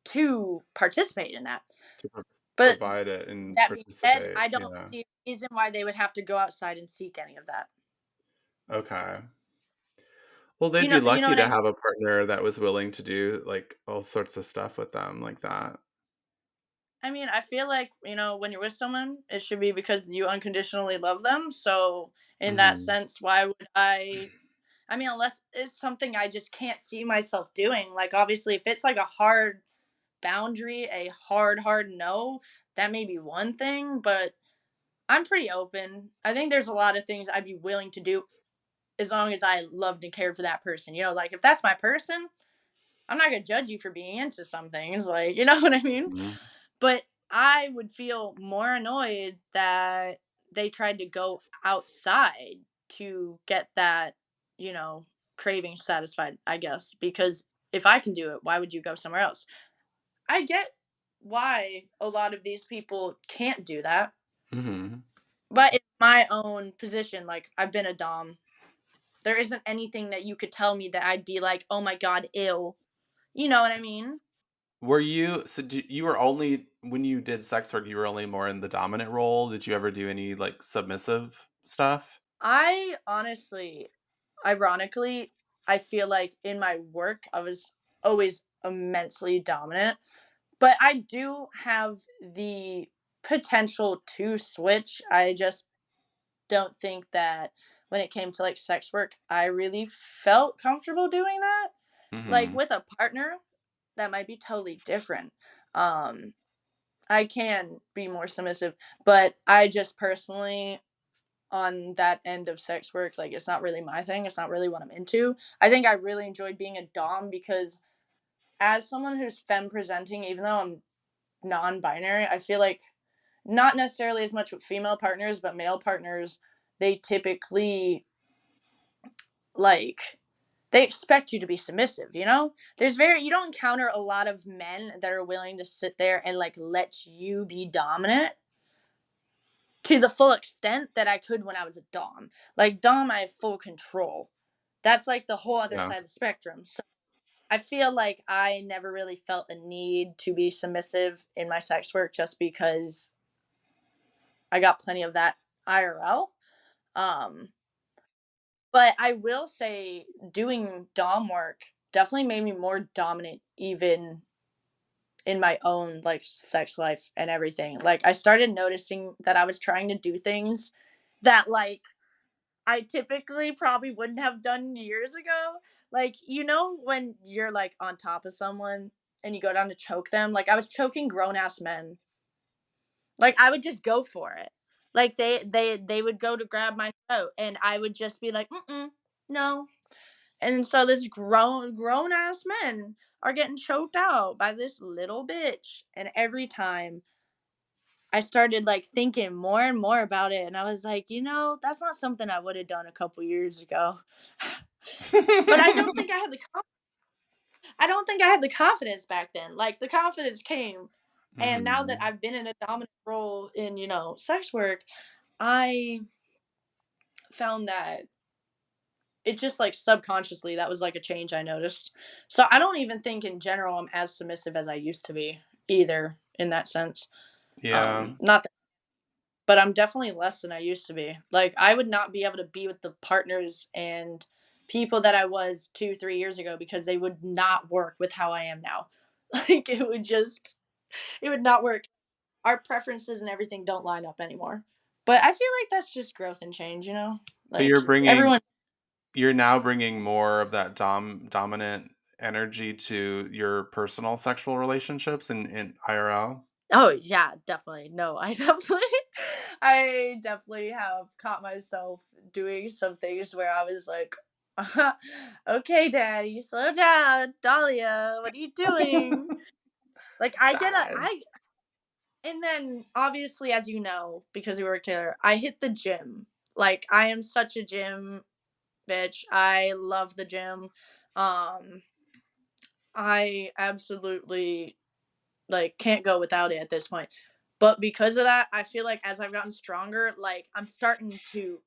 to participate in that. To But provide it and that being said, participate. I don't Yeah. see a reason why they would have to go outside and seek any of that. Okay. Well, they'd You be know, you know lucky what to I mean? have a partner that was willing to do like all sorts of stuff with them like that. I mean, I feel like, when you're with someone, it should be because you unconditionally love them. So, in that Mhm. sense, why would I mean, unless it's something I just can't see myself doing. Like, obviously, if it's like a hard boundary, a hard no, that may be one thing. But I'm pretty open. I think there's a lot of things I'd be willing to do as long as I loved and cared for that person. You know, like if that's my person, I'm not gonna judge you for being into some things. Like, you know what I mean? Mhm. But I would feel more annoyed that they tried to go outside to get that, you know, craving satisfied, I guess. Because if I can do it, why would you go somewhere else? I get why a lot of these people can't do that. Mhm. But in my own position, like I've been a Dom, there isn't anything that you could tell me that I'd be like, oh my God, ew. You know what I mean? Were you you were only when you did sex work, you were only more in the dominant role? Did you ever do any like submissive stuff? I honestly, ironically, I feel like in my work, I was always immensely dominant, but I do have the potential to switch. I just don't think that when it came to like sex work, I really felt comfortable doing that. Like Mhm. with a partner, that might be totally different. Um, I can be more submissive, but I just personally on that end of sex work, like it's not really my thing. It's not really what I'm into. I think I really enjoyed being a dom because as someone who's femme presenting, even though I'm non-binary, I feel like not necessarily as much with female partners, but male partners, they typically like they expect you to be submissive, you know? You don't encounter a lot of men that are willing to sit there and like let you be dominant to the full extent that I could when I was a dom. Like dom, I have full control. That's like the whole other Yeah. side of the spectrum. So I feel like I never really felt a need to be submissive in my sex work just because I got plenty of that IRL. Um, but I will say doing dom work definitely made me more dominant even in my own like sex life and everything. Like I started noticing that I was trying to do things that like I typically probably wouldn't have done years ago. Like, you know, when you're like on top of someone and you go down to choke them, like I was choking grown ass men. Like I would just go for it. Like they would go to grab my throat and I would just be like, no. And so this grown ass men are getting choked out by this little bitch. And every time I started like thinking more and more about it and I was like, you know, that's not something I would have done a couple years ago. But I don't think I had the confidence back then. Like the confidence came and now that Mhm. I've been in a dominant role in, you know, sex work, I found that it just like subconsciously that was like a change I noticed. So I don't even think in general I'm as submissive as I used to be either in that sense. Yeah. Not that, but I'm definitely less than I used to be. Like I would not be able to be with the partners and people that I was 2, 3 years ago because they would not work with how I am now. Like it would not work. Our preferences and everything don't line up anymore. But I feel like that's just growth and change, you know? But Like everyone you're now bringing more of that dominant energy to your personal sexual relationships in IRL? Oh yeah, definitely. No, I definitely I definitely have caught myself doing some things where I was like, okay, daddy, slow down. Dahlia, what are you doing? Like Sad. and then obviously as you know, because we work together, I hit the gym. Like I am such a gym bitch. I love the gym. Um I absolutely like can't go without it at this point. But because of that, I feel like as I've gotten stronger, like I'm starting to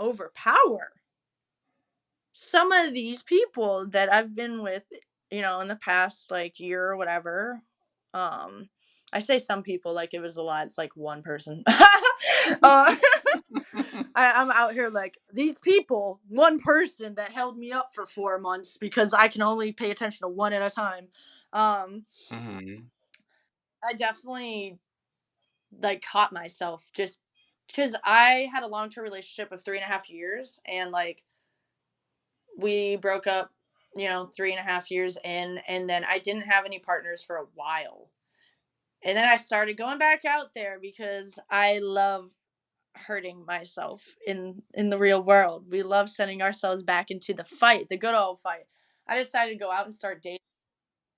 overpower some of these people that I've been with, you know, in the past like year or whatever. Um I say some people like it was a lot. It's like one person. I'm out here like these people, one person that held me up for 4 months because I can only pay attention to one at a time. Um, Mhm. I definitely like caught myself just because I had a long term relationship of 3.5 years and like we broke up, you know, 3.5 years in, and then I didn't have any partners for a while. And then I started going back out there because I love hurting myself in the real world. We love sending ourselves back into the fight, the good old fight. I decided to go out and start dating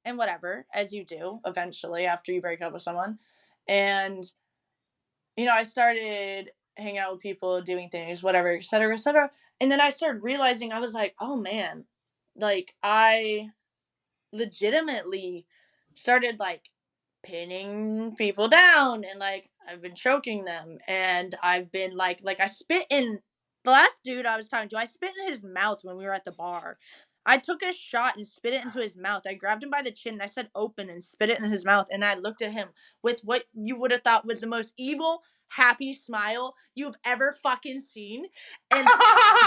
and whatever, as you do eventually after you break up with someone. And I started hanging out with people, doing things, whatever, et cetera, et cetera. And then I started realizing I was like, oh man, like I legitimately started like pinning people down, and like I've been choking them, and I've been like I spit in the last dude I was talking to. I spit in his mouth when we were at the bar. I took a shot and spit it into his mouth. I grabbed him by the chin and I said open and spit it in his mouth, and I looked at him with what you would have thought was the most evil, happy smile you've ever fucking seen. And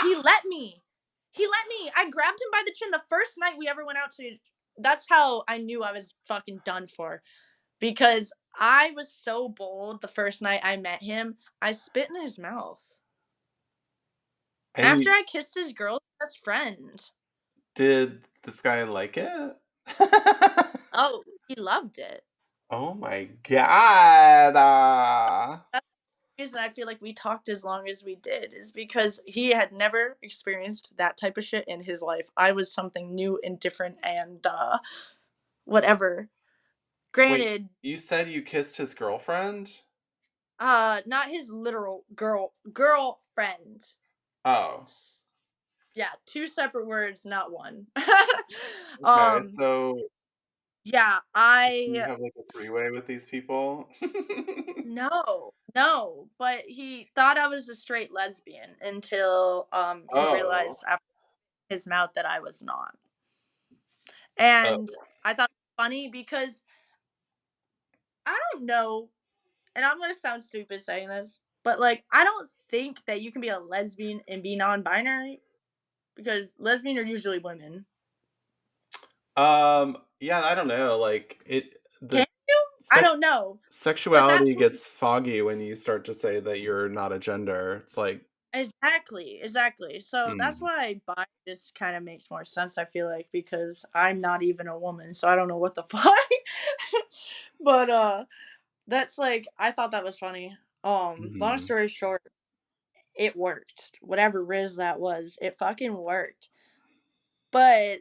he let me. He let me. I grabbed him by the chin the first night we ever went out to. That's how I knew I was fucking done for. Because I was so bold the first night I met him, I spit in his mouth. And After I kissed his girl's best friend. did this guy like it? Oh, he loved it. Oh my god. That's the reason I feel like we talked as long as we did, is because he had never experienced that type of shit in his life. I was something new and different and whatever. Wait, Granted, you said you kissed his girlfriend? not his literal girlfriend. Oh. Yeah, two separate words, not one. Okay, um, so yeah, do you I have like a three-way with these people? no, but he thought I was a straight lesbian until he Oh. realized after his mouth that I was not. Oh. And I thought it was funny because I don't know, and I'm gonna sound stupid saying this, but like I don't think that you can be a lesbian and be non-binary, because lesbian are usually women. Yeah, I don't know. Like Can the you? I sex don't know, but that's sexuality what. gets foggy when you start to say that you're not a gender. It's like, Exactly. So that's hmm. why bi just kind of makes more sense, I feel like, because I'm not even a woman, so I don't know what the fuck. But that's like I thought that was funny. Long Hmm. story short, it worked. Whatever Riz that was, it fucking worked. But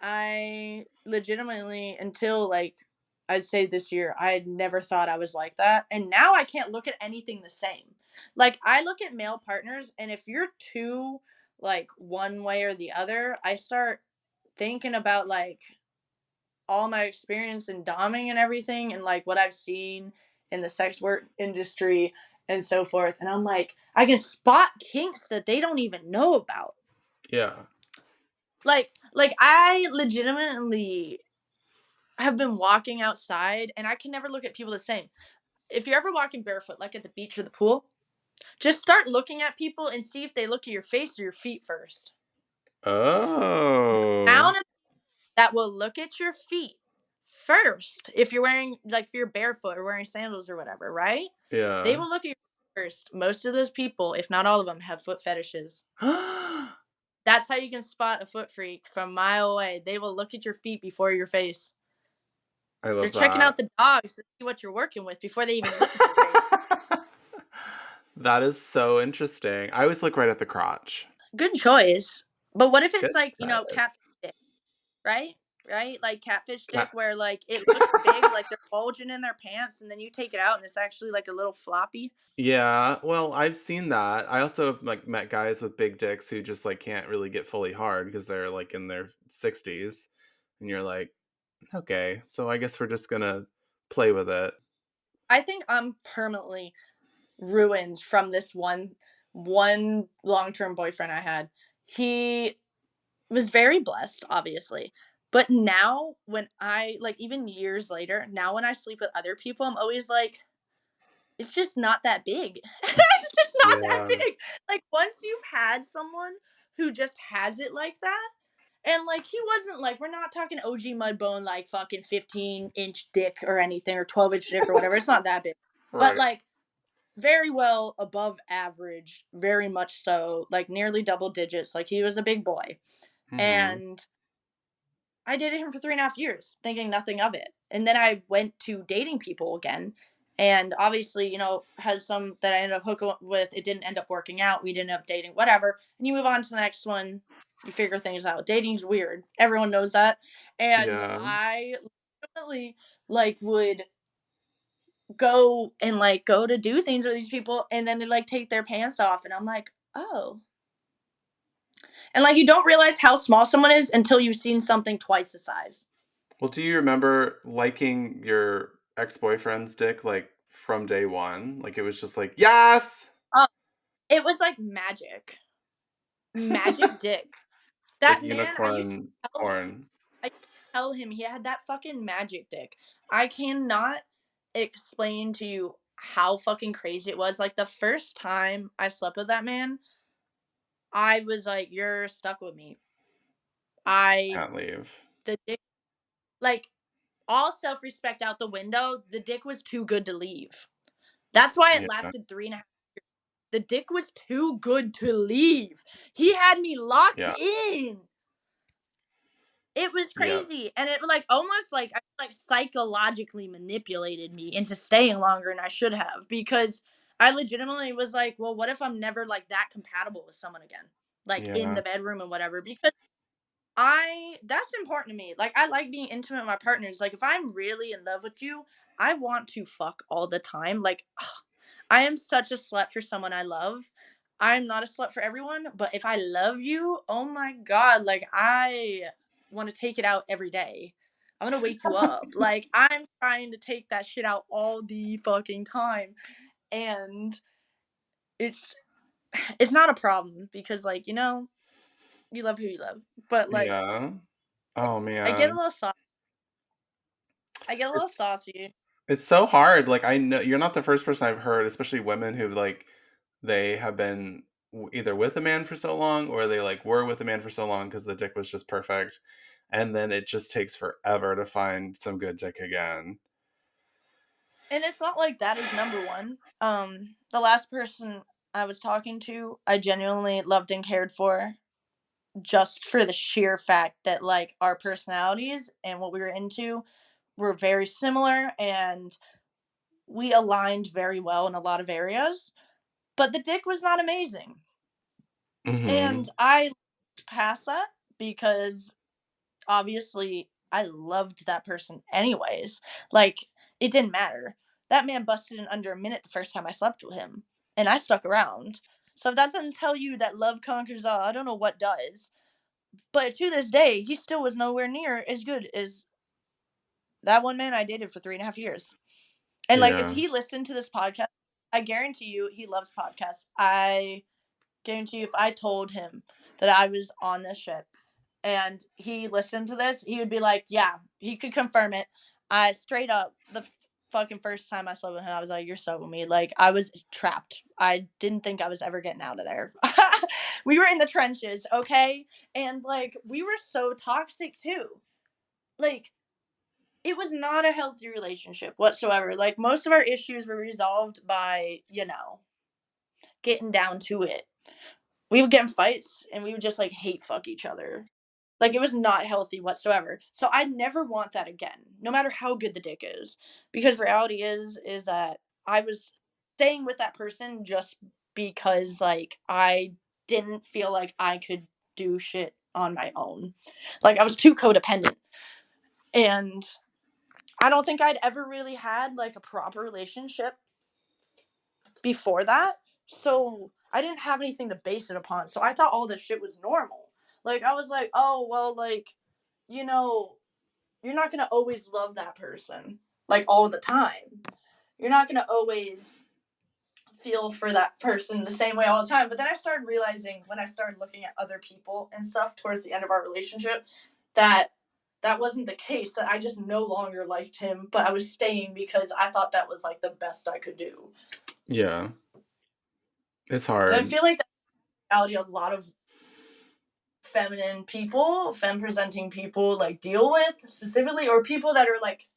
I legitimately, until like I'd say this year, I had never thought I was like that. And now I can't look at anything the same. Like I look at male partners, and if you're too like one way or the other, I start thinking about like all my experience in doming and everything, and like what I've seen in the sex work industry and so forth. And I'm like, I can spot kinks that they don't even know about. Yeah. Like I legitimately have been walking outside, and I can never look at people the same. If you're ever walking barefoot, like at the beach or the pool, just start looking at people and see if they look at your face or your feet first. Oh. Amount of that will look at your feet first. If you're wearing, like, if you're barefoot or wearing sandals or whatever, right? They Yeah. will look at you first. Most of those people, if not all of them, have foot fetishes. I That's how you can spot a foot freak from a mile away. They will look at your feet before your face. They're love checking that. out the dogs to see what you're working with before they even look at your face. That is so interesting. I always look right at the crotch. Good choice. But what if Good it's like, choice. catfish dick, right? Right? Like catfish dick Cat- where like it looks big, like they're bulging in their pants, and then you take it out and it's actually like a little floppy. Yeah, well, I've seen that. I also have like met guys with big dicks who just like can't really get fully hard because they're like in their 60s. And you're like, okay, so I guess we're just gonna play with it. I think I'm permanently ruined from this one long-term boyfriend I had. He was very blessed, obviously. But now when I like even years later, now when I sleep with other people, I'm always like, it's just not that big. It's just not that Yeah, big. Like once you've had someone who just has it like that, and like he wasn't like, we're not talking OG Mudbone like fucking 15-inch dick or anything, or 12-inch dick or whatever. It's not that big. But right. like very well above average, very much so, like nearly double digits. Like he was a big boy. Hmm. And I dated him for 3.5 years, thinking nothing of it. And then I went to dating people again, And obviously, you know, has some that I ended up hooking up with. It didn't end up working out. We didn't end up dating, whatever. And you move on to the next one. You figure things out. Dating's weird. Everyone knows that. And Yeah. I definitely like would go and like go to do things with these people, and then they like take their pants off, and I'm like, oh. And like you don't realize how small someone is until you've seen something twice the size. Well, do you remember liking your ex-boyfriend's dick like from day one? Like it was just like, yes! Uh, it was like magic. Magic dick. Like That man, I used to unicorn tell him, porn. I used to tell him he had that fucking magic dick. I cannot explain to you how fucking crazy it was. Like the first time I slept with that man, I was like, you're stuck with me. Can't leave. The dick, like, all self-respect out the window, the dick was too good to leave. That's why it Yeah. lasted 3.5 years. The dick was too good to leave. He had me locked Yeah. in. It was Yeah. crazy. And it like almost like I like psychologically manipulated me into staying longer than I should have, because I legitimately was like, well, what if I'm never like that compatible with someone again? Like in Yeah. the bedroom and whatever. Because that's important to me. Like I like being intimate with my partners. Like if I'm really in love with you, I want to fuck all the time. Like I am such a slut for someone I love. I'm not a slut for everyone, but if I love you, oh my god, like I want to take it out every day. I'm gonna wake you up. Like I'm trying to take that shit out all the fucking time. And it's it's not a problem because like, you know, you love who you love. But like Yeah. Oh I get a man. little saucy. I get a little It's saucy. it's so hard. Like I know you're not the first person I've heard, especially women who like they have been either with a man for so long or they like were with a man for so long because the dick was just perfect, and then it just takes forever to find some good dick again. And it's not like that is number one. The last person I was talking to, I genuinely loved and cared for, just for the sheer fact that like our personalities and what we were into were very similar, and we aligned very well in a lot of areas, but the dick was not amazing. And Mm-hmm. I passed that because obviously I loved that person anyways. Like it didn't matter. That man busted in under a minute the first time I slept with him, and I stuck around. So if that doesn't tell you that love conquers all, I don't know what does. But to this day, he still was nowhere near as good as that one man I dated for 3.5 years. And like if Yeah. he listened to this podcast, I guarantee you he loves podcasts. I guarantee you if I told him that I was on this ship and he listened to this, he would be like, yeah, he could confirm it. I straight up the fucking first time I slept with him, I was like, you're so with me. Like I was trapped. I didn't think I was ever getting out of there. We were in the trenches, okay? And like we were so toxic too. Like it was not a healthy relationship whatsoever. Like most of our issues were resolved by, you know, getting down to it. We would get in fights and we would just like hate fuck each other. Like it was not healthy whatsoever. So I never want that again, no matter how good the dick is. Because reality is that I was staying with that person just because like I didn't feel like I could do shit on my own. Like I was too codependent. And I don't think I'd ever really had like a proper relationship before that. So I didn't have anything to base it upon. So I thought all this shit was normal. Like I was like, oh well, like, you know, you're not gonna always love that person like all the time. You're not gonna always feel for that person the same way all the time. But then I started realizing when I started looking at other people and stuff towards the end of our relationship that that wasn't the case, that I just no longer liked him, but I was staying because I thought that was like the best I could do. Yeah. It's And I hard. feel like that's the reality a lot of feminine people, femme presenting people like deal with specifically, or people that are like,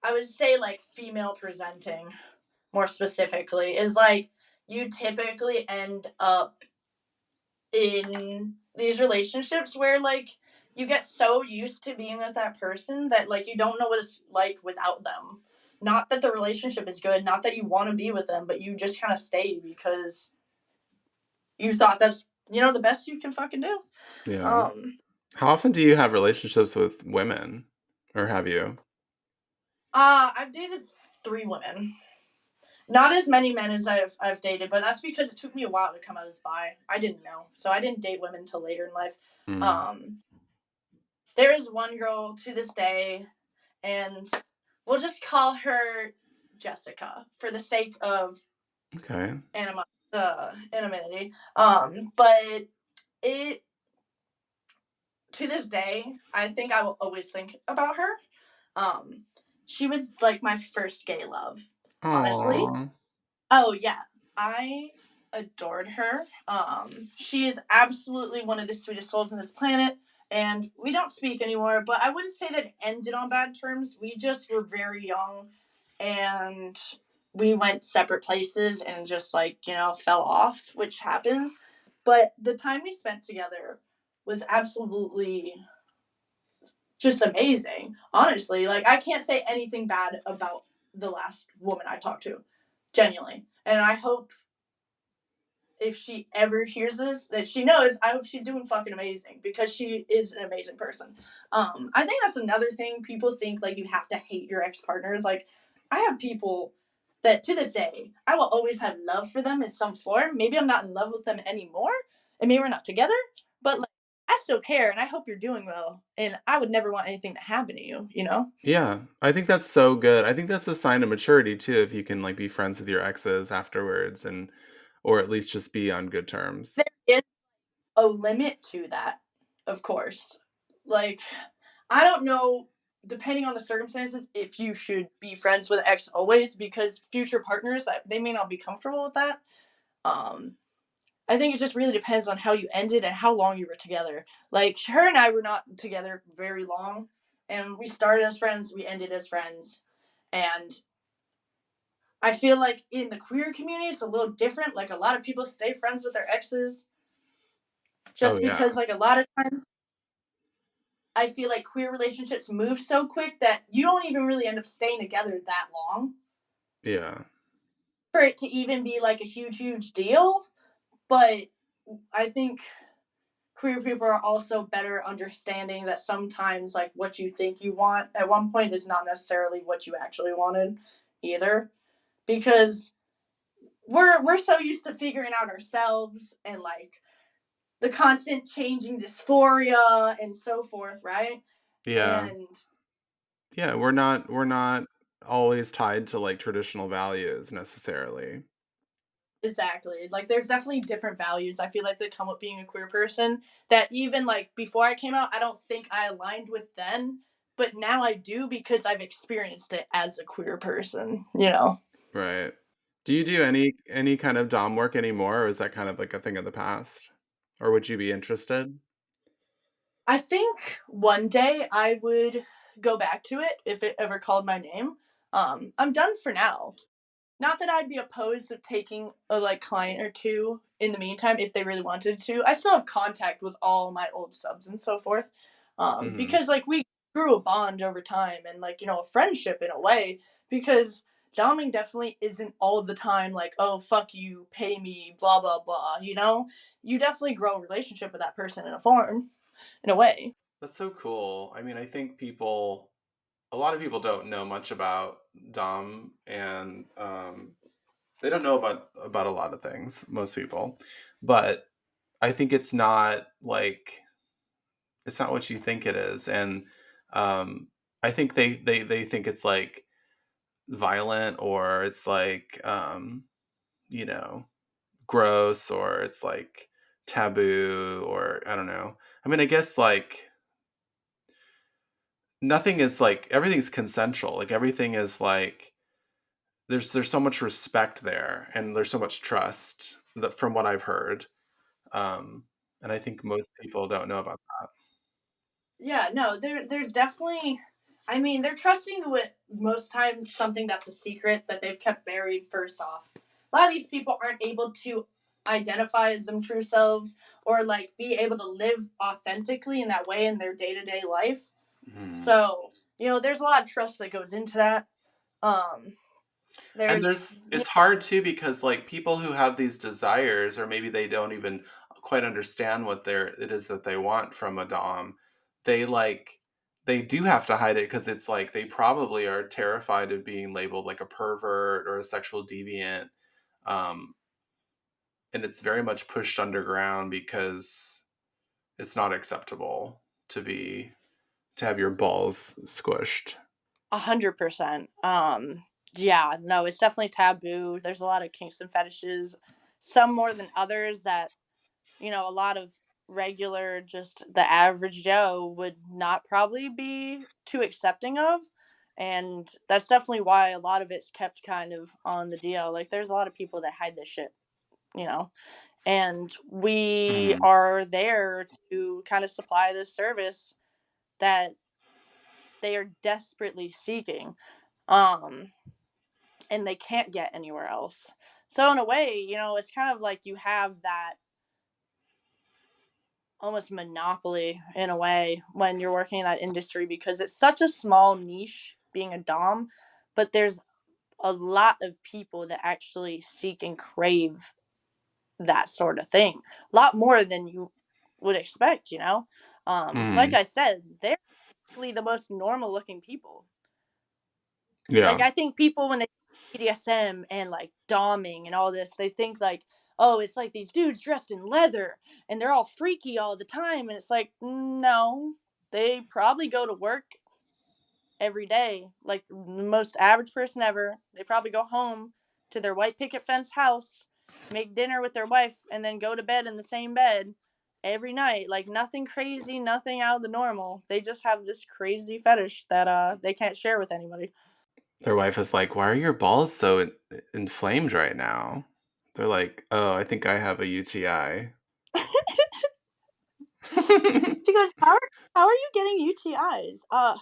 I would say like female presenting more specifically, is like you typically end up in these relationships where like you get so used to being with that person that like you don't know what it's like without them. not that the relationship is good, not that you want to be with them, but you just kind of stay because you thought that's, the best you can fucking do. Yeah. How often do you have relationships with women? Or have you? I've dated 3 women. Not as many men as I've dated, but that's because it took me a while to come out as bi. I didn't know, so I didn't date women until later in life. Mm. There is one girl to this day, and we'll just call her Jessica for the sake of Okay. anonymity. But it to this day, I think I will always think about her. She was like my first gay love, honestly. Aww. Oh yeah, I adored her. She is absolutely one of the sweetest souls on this planet, and we don't speak anymore. But I wouldn't say that it ended on bad terms. We just were very young, and we went separate places and just fell off, which happens. But the time we spent together was absolutely just amazing. Honestly, like I can't say anything bad about the last woman I talked to, genuinely. And I hope if she ever hears this, that she knows I hope she's doing fucking amazing because she is an amazing person. I think that's another thing people think like you have to hate your ex partners. Like I have people that to this day I will always have love for them in some form. Maybe I'm not in love with them anymore, and maybe we're not together, but like I still care and I hope you're doing well. And I would never want anything to happen to you, you know? Yeah, I think that's so good. I think that's a sign of maturity too, if you can like be friends with your exes afterwards and or at least just be on good terms. There is a limit to that, of course. Like, I don't know, depending on the circumstances, if you should be friends with ex always because future partners, they may not be comfortable with that. Um, I think it just really depends on how you ended and how long you were together. Like, her and I were not together very long, and we started as friends, we ended as friends. And I feel like in the queer community, it's a little different. Like, a lot of people stay friends with their exes Oh just yeah. because, like, a lot of times I feel like queer relationships move so quick that you don't even really end up staying together that long Yeah. for it to even be like a huge, huge deal. But I think queer people are also better understanding that sometimes like what you think you want at one point is not necessarily what you actually wanted either. Because we're so used to figuring out ourselves and like the constant changing dysphoria and so forth, right? Yeah. And Yeah, we're not always tied to like traditional values necessarily. exactly. Like there's definitely different values I feel like that come with being a queer person that even like before I came out, I don't think I aligned with then, but now I do because I've experienced it as a queer person, you know. Right. Do you do any kind of dom work anymore, or is that kind of like a thing of the past? Or would you be interested? I think one day I would go back to it if it ever called my name. I'm done for now. Not that I'd be opposed to taking a like client or two in the meantime if they really wanted to. I still have contact with all my old subs and so forth, Mhm. because like we grew a bond over time and like a friendship in a way. Because doming definitely isn't all the time like oh fuck you, pay me, blah blah blah. You definitely grow a relationship with that person in a form, in a way. That's so cool. I mean, I think a lot of people don't know much about dom and they don't know about a lot of things, most people. But I think it's not what you think it is. And I think they think it's like violent or it's like you know, gross or it's like taboo or I don't know. I mean, I guess like nothing is like everything's consensual. Like everything is like there's so much respect there and there's so much trust that from what I've heard. Um and I think most people don't know about that. Yeah, no, there's definitely. I mean, they're trusting with most times something that's a secret that they've kept buried. First off, a lot of these people aren't able to identify as them true selves or like be able to live authentically in that way in their day to day life. Mhm. So there's a lot of trust that goes into that. And There's it's hard too because like people who have these desires, or maybe they don't even quite understand what it is that they want from a dom, they like they do have to hide it because it's like they probably are terrified of being labeled like a pervert or a sexual deviant. Um, and it's very much pushed underground because it's not acceptable to have your balls squished. 100%. Yeah, no, it's definitely taboo. There's a lot of kinks and fetishes, some more than others that, a lot of regular, just the average Joe would not probably be too accepting of. And that's definitely why a lot of it's kept kind of on the DL. Like, there's a lot of people that hide this shit, you know? And we Mhm. are there to kind of supply this service that they are desperately seeking. Um, and they can't get anywhere else. So in a way, it's kind of like you have that almost monopoly in a way when you're working in that industry because it's such a small niche being a dom, but there's a lot of people that actually seek and crave that sort of thing. A lot more than you would expect. Like Mhm. I said, they're actually the most normal looking people. Like, Yeah. I think people when they BDSM and like doming and all this, they think like, oh, it's like these dudes dressed in leather and they're all freaky all the time. And it's like, no, they probably go to work every day, like the most average person ever. They probably go home to their white picket fence house, make dinner with their wife, and then go to bed in the same bed every night. Like, nothing crazy, nothing out of the normal. They just have this crazy fetish that they can't share with anybody. Their wife is like, "Why are your balls so inflamed right now?" They're like, "Oh, I think I have a UTI." She goes, how are you getting UTIs? Oh,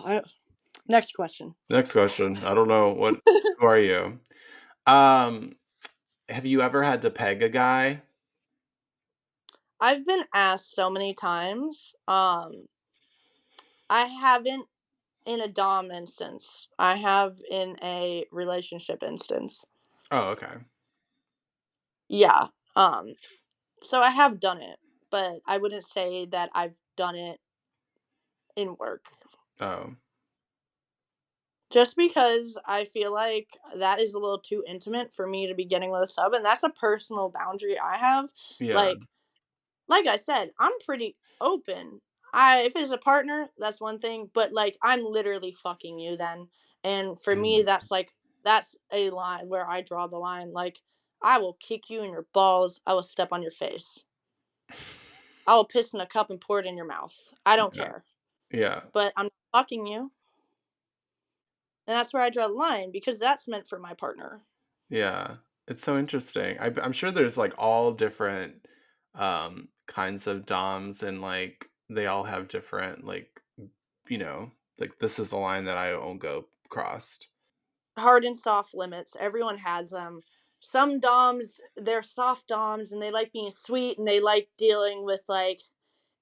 I. Next question. Next question. I don't know who are you? Um, have you ever had to peg a guy? I've been asked so many times. I haven't in a dom instance. I have in a relationship instance. Oh, okay. Yeah. So I have done it, but I wouldn't say that I've done it in work. Oh, Just because I feel like that is a little too intimate for me to be getting with a sub, and that's a personal boundary I have. yeah. Like I said, I'm pretty open. If it's a partner, that's one thing, but like I'm literally fucking you then. And for me Mhm. that's a line where I draw the line. Like, I will kick you in your balls, I will step on your face. I will piss in a cup and pour it in your mouth. I don't Yeah. care. Yeah. But I'm not fucking you. And that's where I draw the line because that's meant for my partner. Yeah. It's so interesting. I'm sure there's like all different kinds of DOMs, and like they all have different like you know, like this is the line that I won't go crossed. Hard and soft limits. Everyone has them. Some DOMs, they're soft DOMs and they like being sweet and they like dealing with like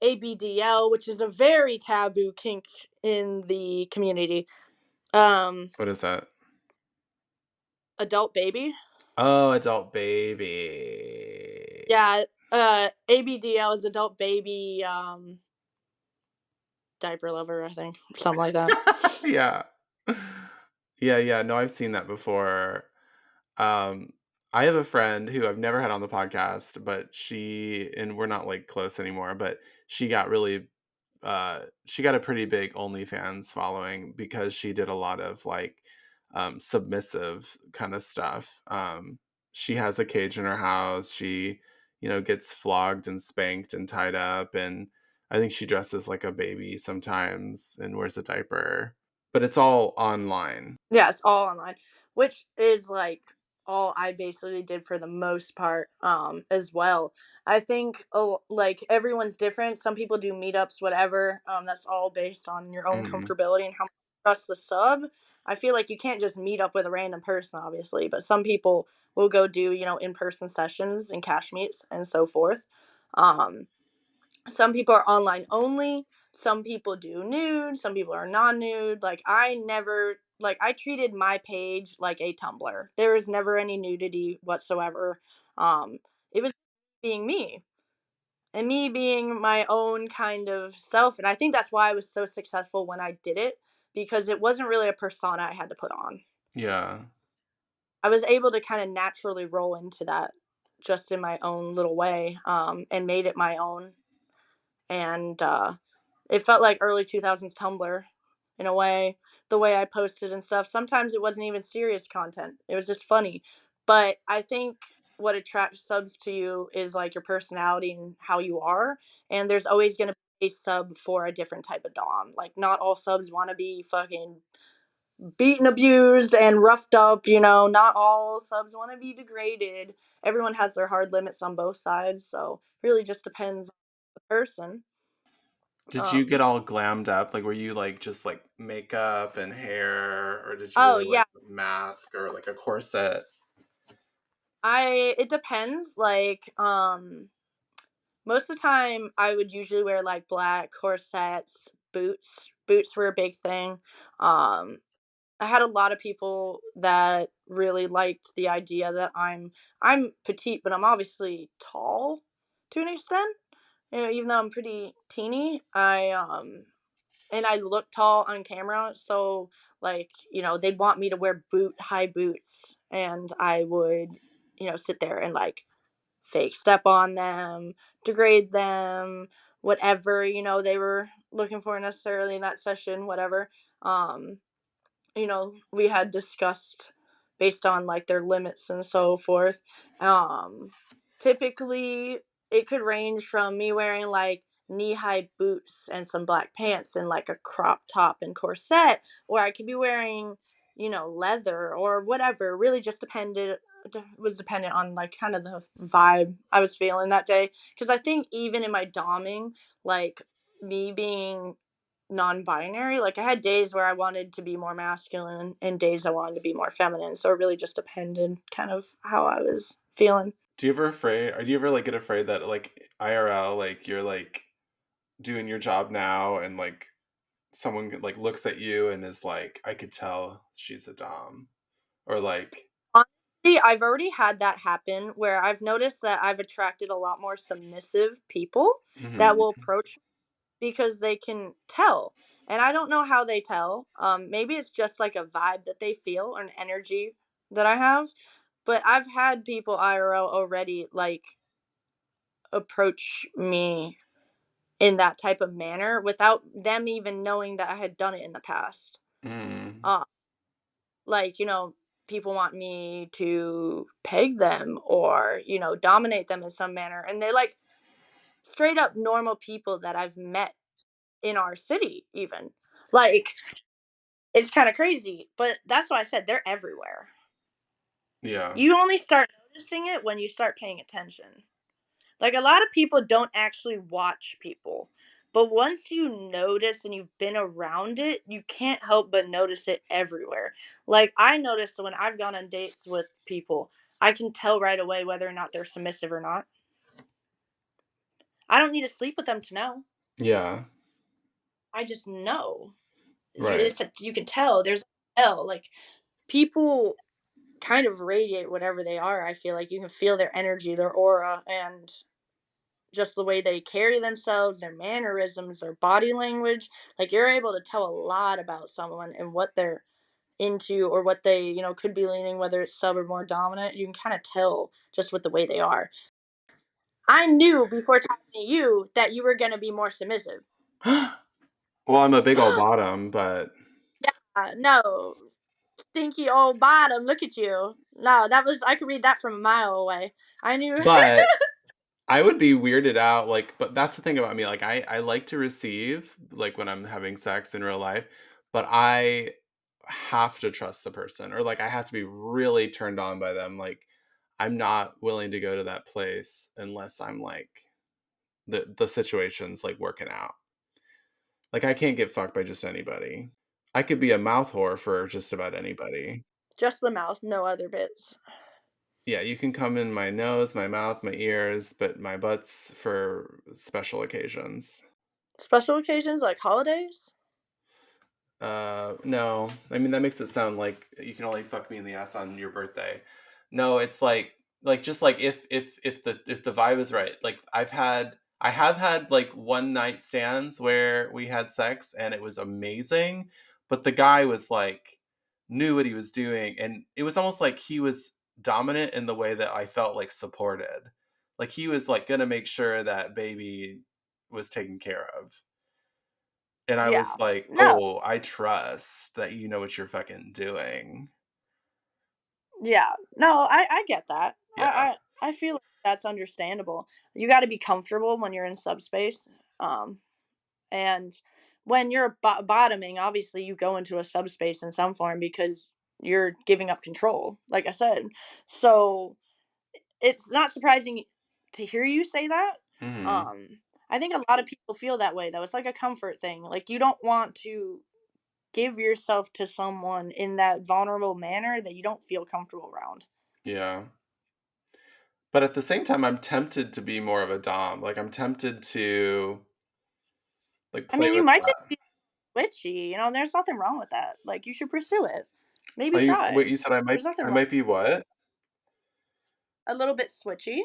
ABDL, which is a very taboo kink in the community. Um, What is that? Adult baby. Oh, adult baby. Yeah, ABDL is adult baby diaper lover, I think. Something like that. Yeah. Yeah, yeah. No, I've seen that before. Um, I have a friend who I've never had on the podcast, but and we're not like close anymore, but she got really she got a pretty big OnlyFans following because she did a lot of like submissive kind of stuff. She has a cage in her house. She, gets flogged and spanked and tied up, and I think she dresses like a baby sometimes and wears a diaper. But it's all online. Yeah, it's all online, which is like all I basically did for the most part as well. I think like everyone's different. Some people do meetups, whatever. That's all based on your own Mhm. comfortability and how much you trust the sub. I feel like you can't just meet up with a random person, obviously, but some people will go do, in-person sessions and cash meets and so forth. Um, some people are online only. some people do nude, some people are non-nude. Like I never like I treated my page like a Tumblr. There was never any nudity whatsoever. Um it was being me and me being my own kind of self, and I think that's why I was so successful when I did it, because it wasn't really a persona I had to put on. Yeah. I was able to kind of naturally roll into that just in my own little way, and made it my own. And it felt like early 2000s Tumblr in a way, the way I posted and stuff. Sometimes it wasn't even serious content, it was just funny. But I think what attracts subs to you is like your personality and how you are. And there's always going to be a sub for a different type of Dom. Like, not all subs want to be fucking beaten, abused, and roughed up. Not all subs want to be degraded. Everyone has their hard limits on both sides. So, really just depends on the person. Did Um, you get all glammed up? Like, were you like just like makeup and hair, or did you oh, wear like yeah. a mask or like a corset? It depends. Like, most of the time I would usually wear like black corsets, boots. Boots were a big thing. Um, I had a lot of people that really liked the idea that I'm petite, but I'm obviously tall to an extent. Even though I'm pretty teeny, and I look tall on camera, so like, they'd want me to wear high boots, and I would, sit there and like fake step on them, degrade them, whatever, they were looking for necessarily in that session, whatever. Um, we had discussed based on like their limits and so forth. Um, Typically, it could range from me wearing like knee high boots and some black pants and like a crop top and corset, or I could be wearing, leather or whatever. Really just was dependent on like kind of the vibe I was feeling that day. Because I think even in my doming, like me being non-binary, like I had days where I wanted to be more masculine and days I wanted to be more feminine, so it really just depended kind of how I was feeling. Do you ever afraid? Or do you ever like get afraid that like IRL, like you're like doing your job now, and like someone like looks at you and is like, I could tell she's a dom, or like, Honestly, I've already had that happen where I've noticed that I've attracted a lot more submissive people that mhm. will approach because they can tell. And I don't know how they tell. Maybe it's just like a vibe that they feel or an energy that I have. But I've had people IRL already like approach me in that type of manner without them even knowing that I had done it in the past. Mm. Uh, like, people want me to peg them or, dominate them in some manner. And they're like straight up normal people that I've met in our city, even. Like, it's kind of crazy. But that's what I said. They're everywhere. Yeah. You only start noticing it when you start paying attention. Like, a lot of people don't actually watch people. But once you notice and you've been around it, you can't help but notice it everywhere. Like, I noticed when I've gone on dates with people, I can tell right away whether or not they're submissive or not. I don't need to sleep with them to know. Yeah. I just know. Right. You can tell. There's a tell. Like, people kind of radiate whatever they are. I feel like you can feel their energy, their aura, and just the way they carry themselves, their mannerisms, their body language. Like, you're able to tell a lot about someone and what they're into or what they, could be leaning, whether it's sub or more dominant. You can kind of tell just with the way they are. I knew before talking to you that you were going to be more submissive. Well, I'm a big old bottom, but No, stinky old bottom. Look at you. No, I could read that from a mile away. I knew. but I would be weirded out, like, but that's the thing about me. Like, I like to receive, like, when I'm having sex in real life, but I have to trust the person, or like, I have to be really turned on by them. Like, I'm not willing to go to that place unless I'm like, the situation's like working out. Like, I can't get fucked by just anybody. I could be a mouth whore for just about anybody. Just the mouth, no other bits. Yeah, you can come in my nose, my mouth, my ears, but my butt's for special occasions. Special occasions like holidays? No. I mean that makes it sound like you can only fuck me in the ass on your birthday. No, it's like just like if the vibe is right. Like I have had like one night stands where we had sex and it was amazing, but the guy was like knew what he was doing and it was almost like he was dominant in the way that I felt like supported. Like he was like gonna make sure that baby was taken care of. And I Yeah. was like, No. "Oh, I trust that you know what you're fucking doing." Yeah. No, I get that. Yeah. I feel like that's understandable. You got to be comfortable when you're in subspace. Um, and when you're bottoming, obviously you go into a subspace in some form because you're giving up control, like I said. So it's not surprising to hear you say that. Mhm. Um, I think a lot of people feel that way though. It's like a comfort thing. Like you don't want to give yourself to someone in that vulnerable manner that you don't feel comfortable around. Yeah. But at the same time, I'm tempted to be more of a dom. Like, I'm tempted to, like, I play mean, you with might just that. be witchy, and there's nothing wrong with that. Like, you should pursue it. Maybe Are you wait, try. you said There's nothing I wrong. might be what? A little bit switchy.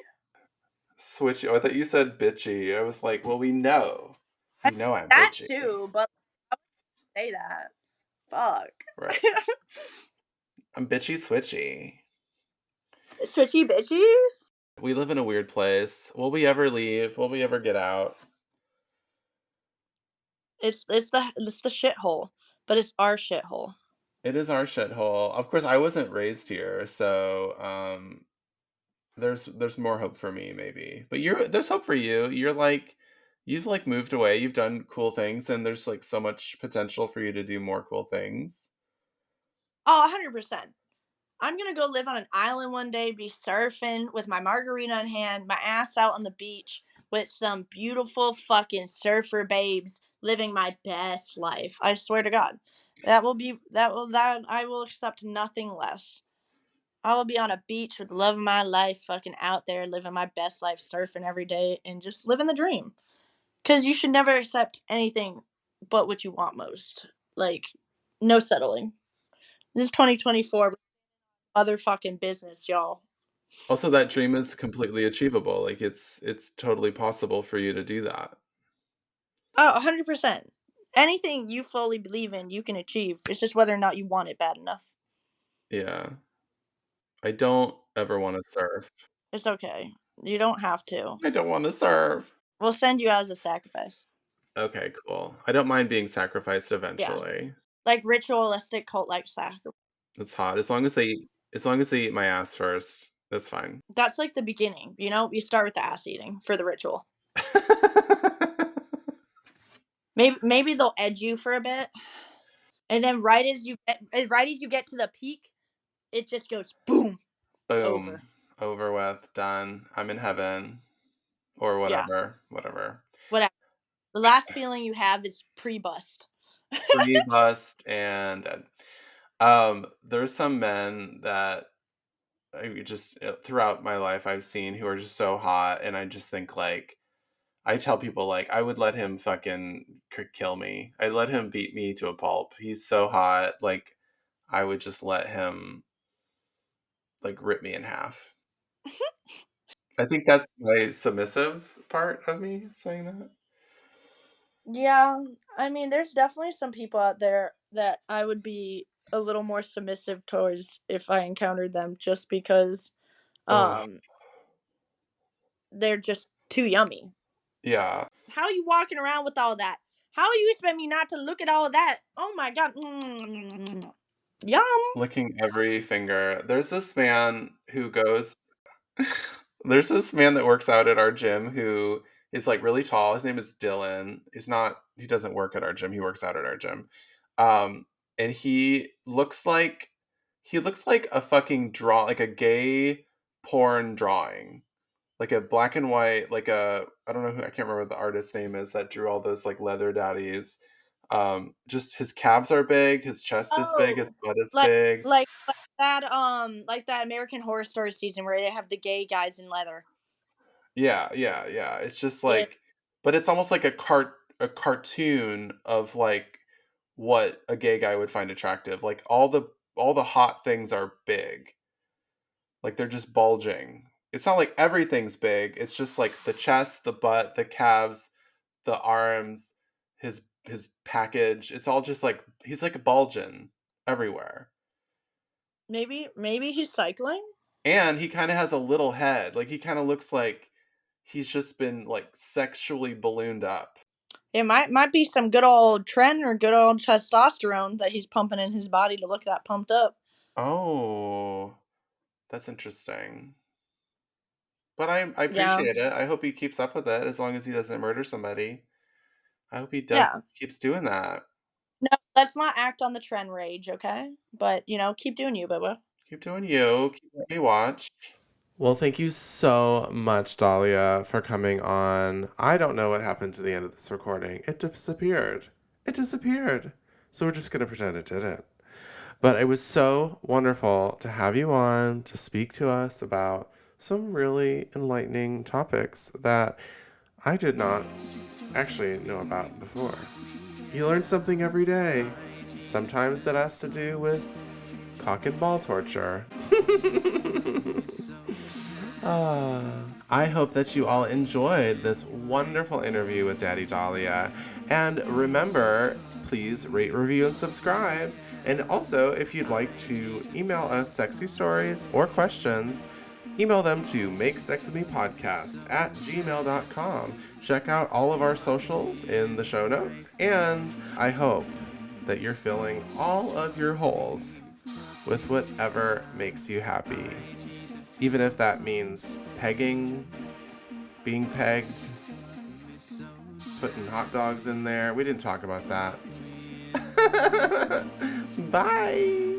Switchy. Oh, I thought you said bitchy. I was like, "Well, we know. I, We know I'm that bitchy." too, but I wouldn't say that. Right. Fuck. I'm bitchy switchy. Switchy bitchies? We live in a weird place. Will we ever leave? Will we ever get out? It's the shithole, but it's our shithole. It is our shithole. Of course, I wasn't raised here, so there's more hope for me maybe. But there's hope for you. You've like moved away, you've done cool things and there's like so much potential for you to do more cool things. Oh, 100%. I'm gonna go live on an island one day, be surfing with my margarita in hand, my ass out on the beach with some beautiful fucking surfer babes, living my best life. I swear to God, that I will accept nothing less. I will be on a beach with the love of my life, fucking out there living my best life, surfing every day, and just living the dream. Because you should never accept anything but what you want most. Like, no settling. This is 2024. Motherfucking business, y'all. Also, that dream is completely achievable. Like it's totally possible for you to do that. Oh, 100%. Anything you fully believe in, you can achieve. It's just whether or not you want it bad enough. Yeah. I don't ever want to surf. It's okay. You don't have to. I don't want to surf. We'll send you out as a sacrifice. Okay, cool. I don't mind being sacrificed Yeah. eventually. Like ritualistic cult like sacrifice. It's hot. As long as they eat my ass first, that's fine. That's like the beginning, you know? You start with the ass eating for the ritual. Maybe they'll edge you for a bit. And then right as you get to the peak, it just goes boom, over. Boom. Over with. Done. I'm in heaven. Or Yeah. whatever. Whatever. Whatever. The last feeling you have is pre-bust. Pre-bust and there's some men that I just throughout my life I've seen who are just so hot and I just think like I tell people like I would let him fucking kill me. I'd let him beat me to a pulp. He's so hot. Like I would just let him like rip me in half. I think that's my submissive part of me saying that. Yeah, I mean, there's definitely some people out there that I would be a little more submissive towards if I encountered them just because Oh, um they're just too yummy. yeah. How are you walking around with all that? How you expect me not to look at all that? Oh my god. Yum. Licking every finger. There's this man that works out at our gym who is like really tall. His name is Dylan. He doesn't work at our gym. He works out at our gym. Um, and he looks like a fucking like a gay porn drawing. Like a black and white, like I don't know I can't remember what the artist's name is that drew all those like leather daddies. Just his calves are big, his chest is big, his Oh, butt is like big. like that American Horror Story season where they have the gay guys in leather. Yeah, yeah, yeah. It's just Yeah. like, but it's almost like a cart. a cartoon of like what a gay guy would find attractive. Like all the hot things are big. Like they're just bulging. It's not like everything's big. It's just like the chest, the butt, the calves, the arms, his package. It's all just like he's like bulging everywhere. Maybe he's cycling. And he kind of has a little head. Like he kind of looks like he's just been like sexually ballooned up. It might be some good old tren or good old testosterone that he's pumping in his body to look that pumped up. Oh, that's interesting. But I Yeah. appreciate it. I hope he keeps up with it as long as he doesn't murder somebody. I hope he Yeah. keeps doing that. No, let's not act on the tren rage, okay? But keep doing you, Bubba. Keep doing you. Keep letting me watch. Well, thank you so much, Dahlia, for coming on. I don't know what happened to the end of this recording. It disappeared. It disappeared. So we're just going to pretend it didn't. But it was so wonderful to have you on to speak to us about some really enlightening topics that I did not actually know about before. You learn something every day. Sometimes that has to do with cock and ball torture. I hope that you all enjoyed this wonderful interview with Daddy Dahlia. And remember, please rate, review, and subscribe. And also, if you'd like to email us sexy stories or questions, email them to makesexwithmepodcast@gmail.com. Check out all of our socials in the show notes. And I hope that you're filling all of your holes with whatever makes you happy. Even if that means pegging, being pegged, putting hot dogs in there. We didn't talk about that. Bye.